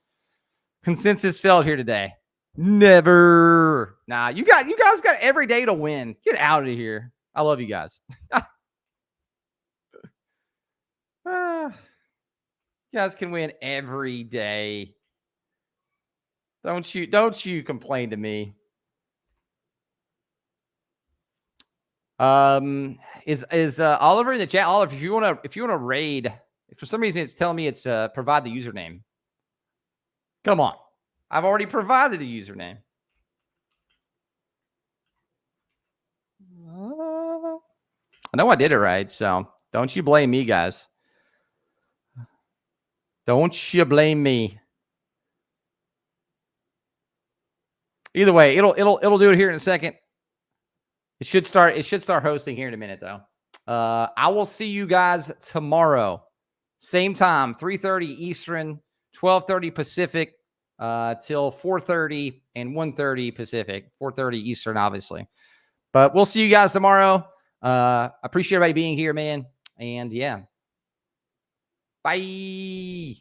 Consensus failed here today. Never. Nah, you guys got every day to win. Get out of here. I love you guys. You guys can win every day. Don't you complain to me. Is Oliver in the chat? Oliver, if you want to raid, if for some reason it's telling me it's provide the username. Come on. I've already provided the username. I know I did it right, so don't you blame me, guys. Don't you blame me. Either way, it'll do it here in a second. It should start hosting here in a minute, though. I will see you guys tomorrow. Same time, 3:30 Eastern, 12:30 Pacific, till 4:30 and 1:30 Pacific, 4:30 Eastern, obviously. But we'll see you guys tomorrow. I appreciate everybody being here, man. And yeah. Bye.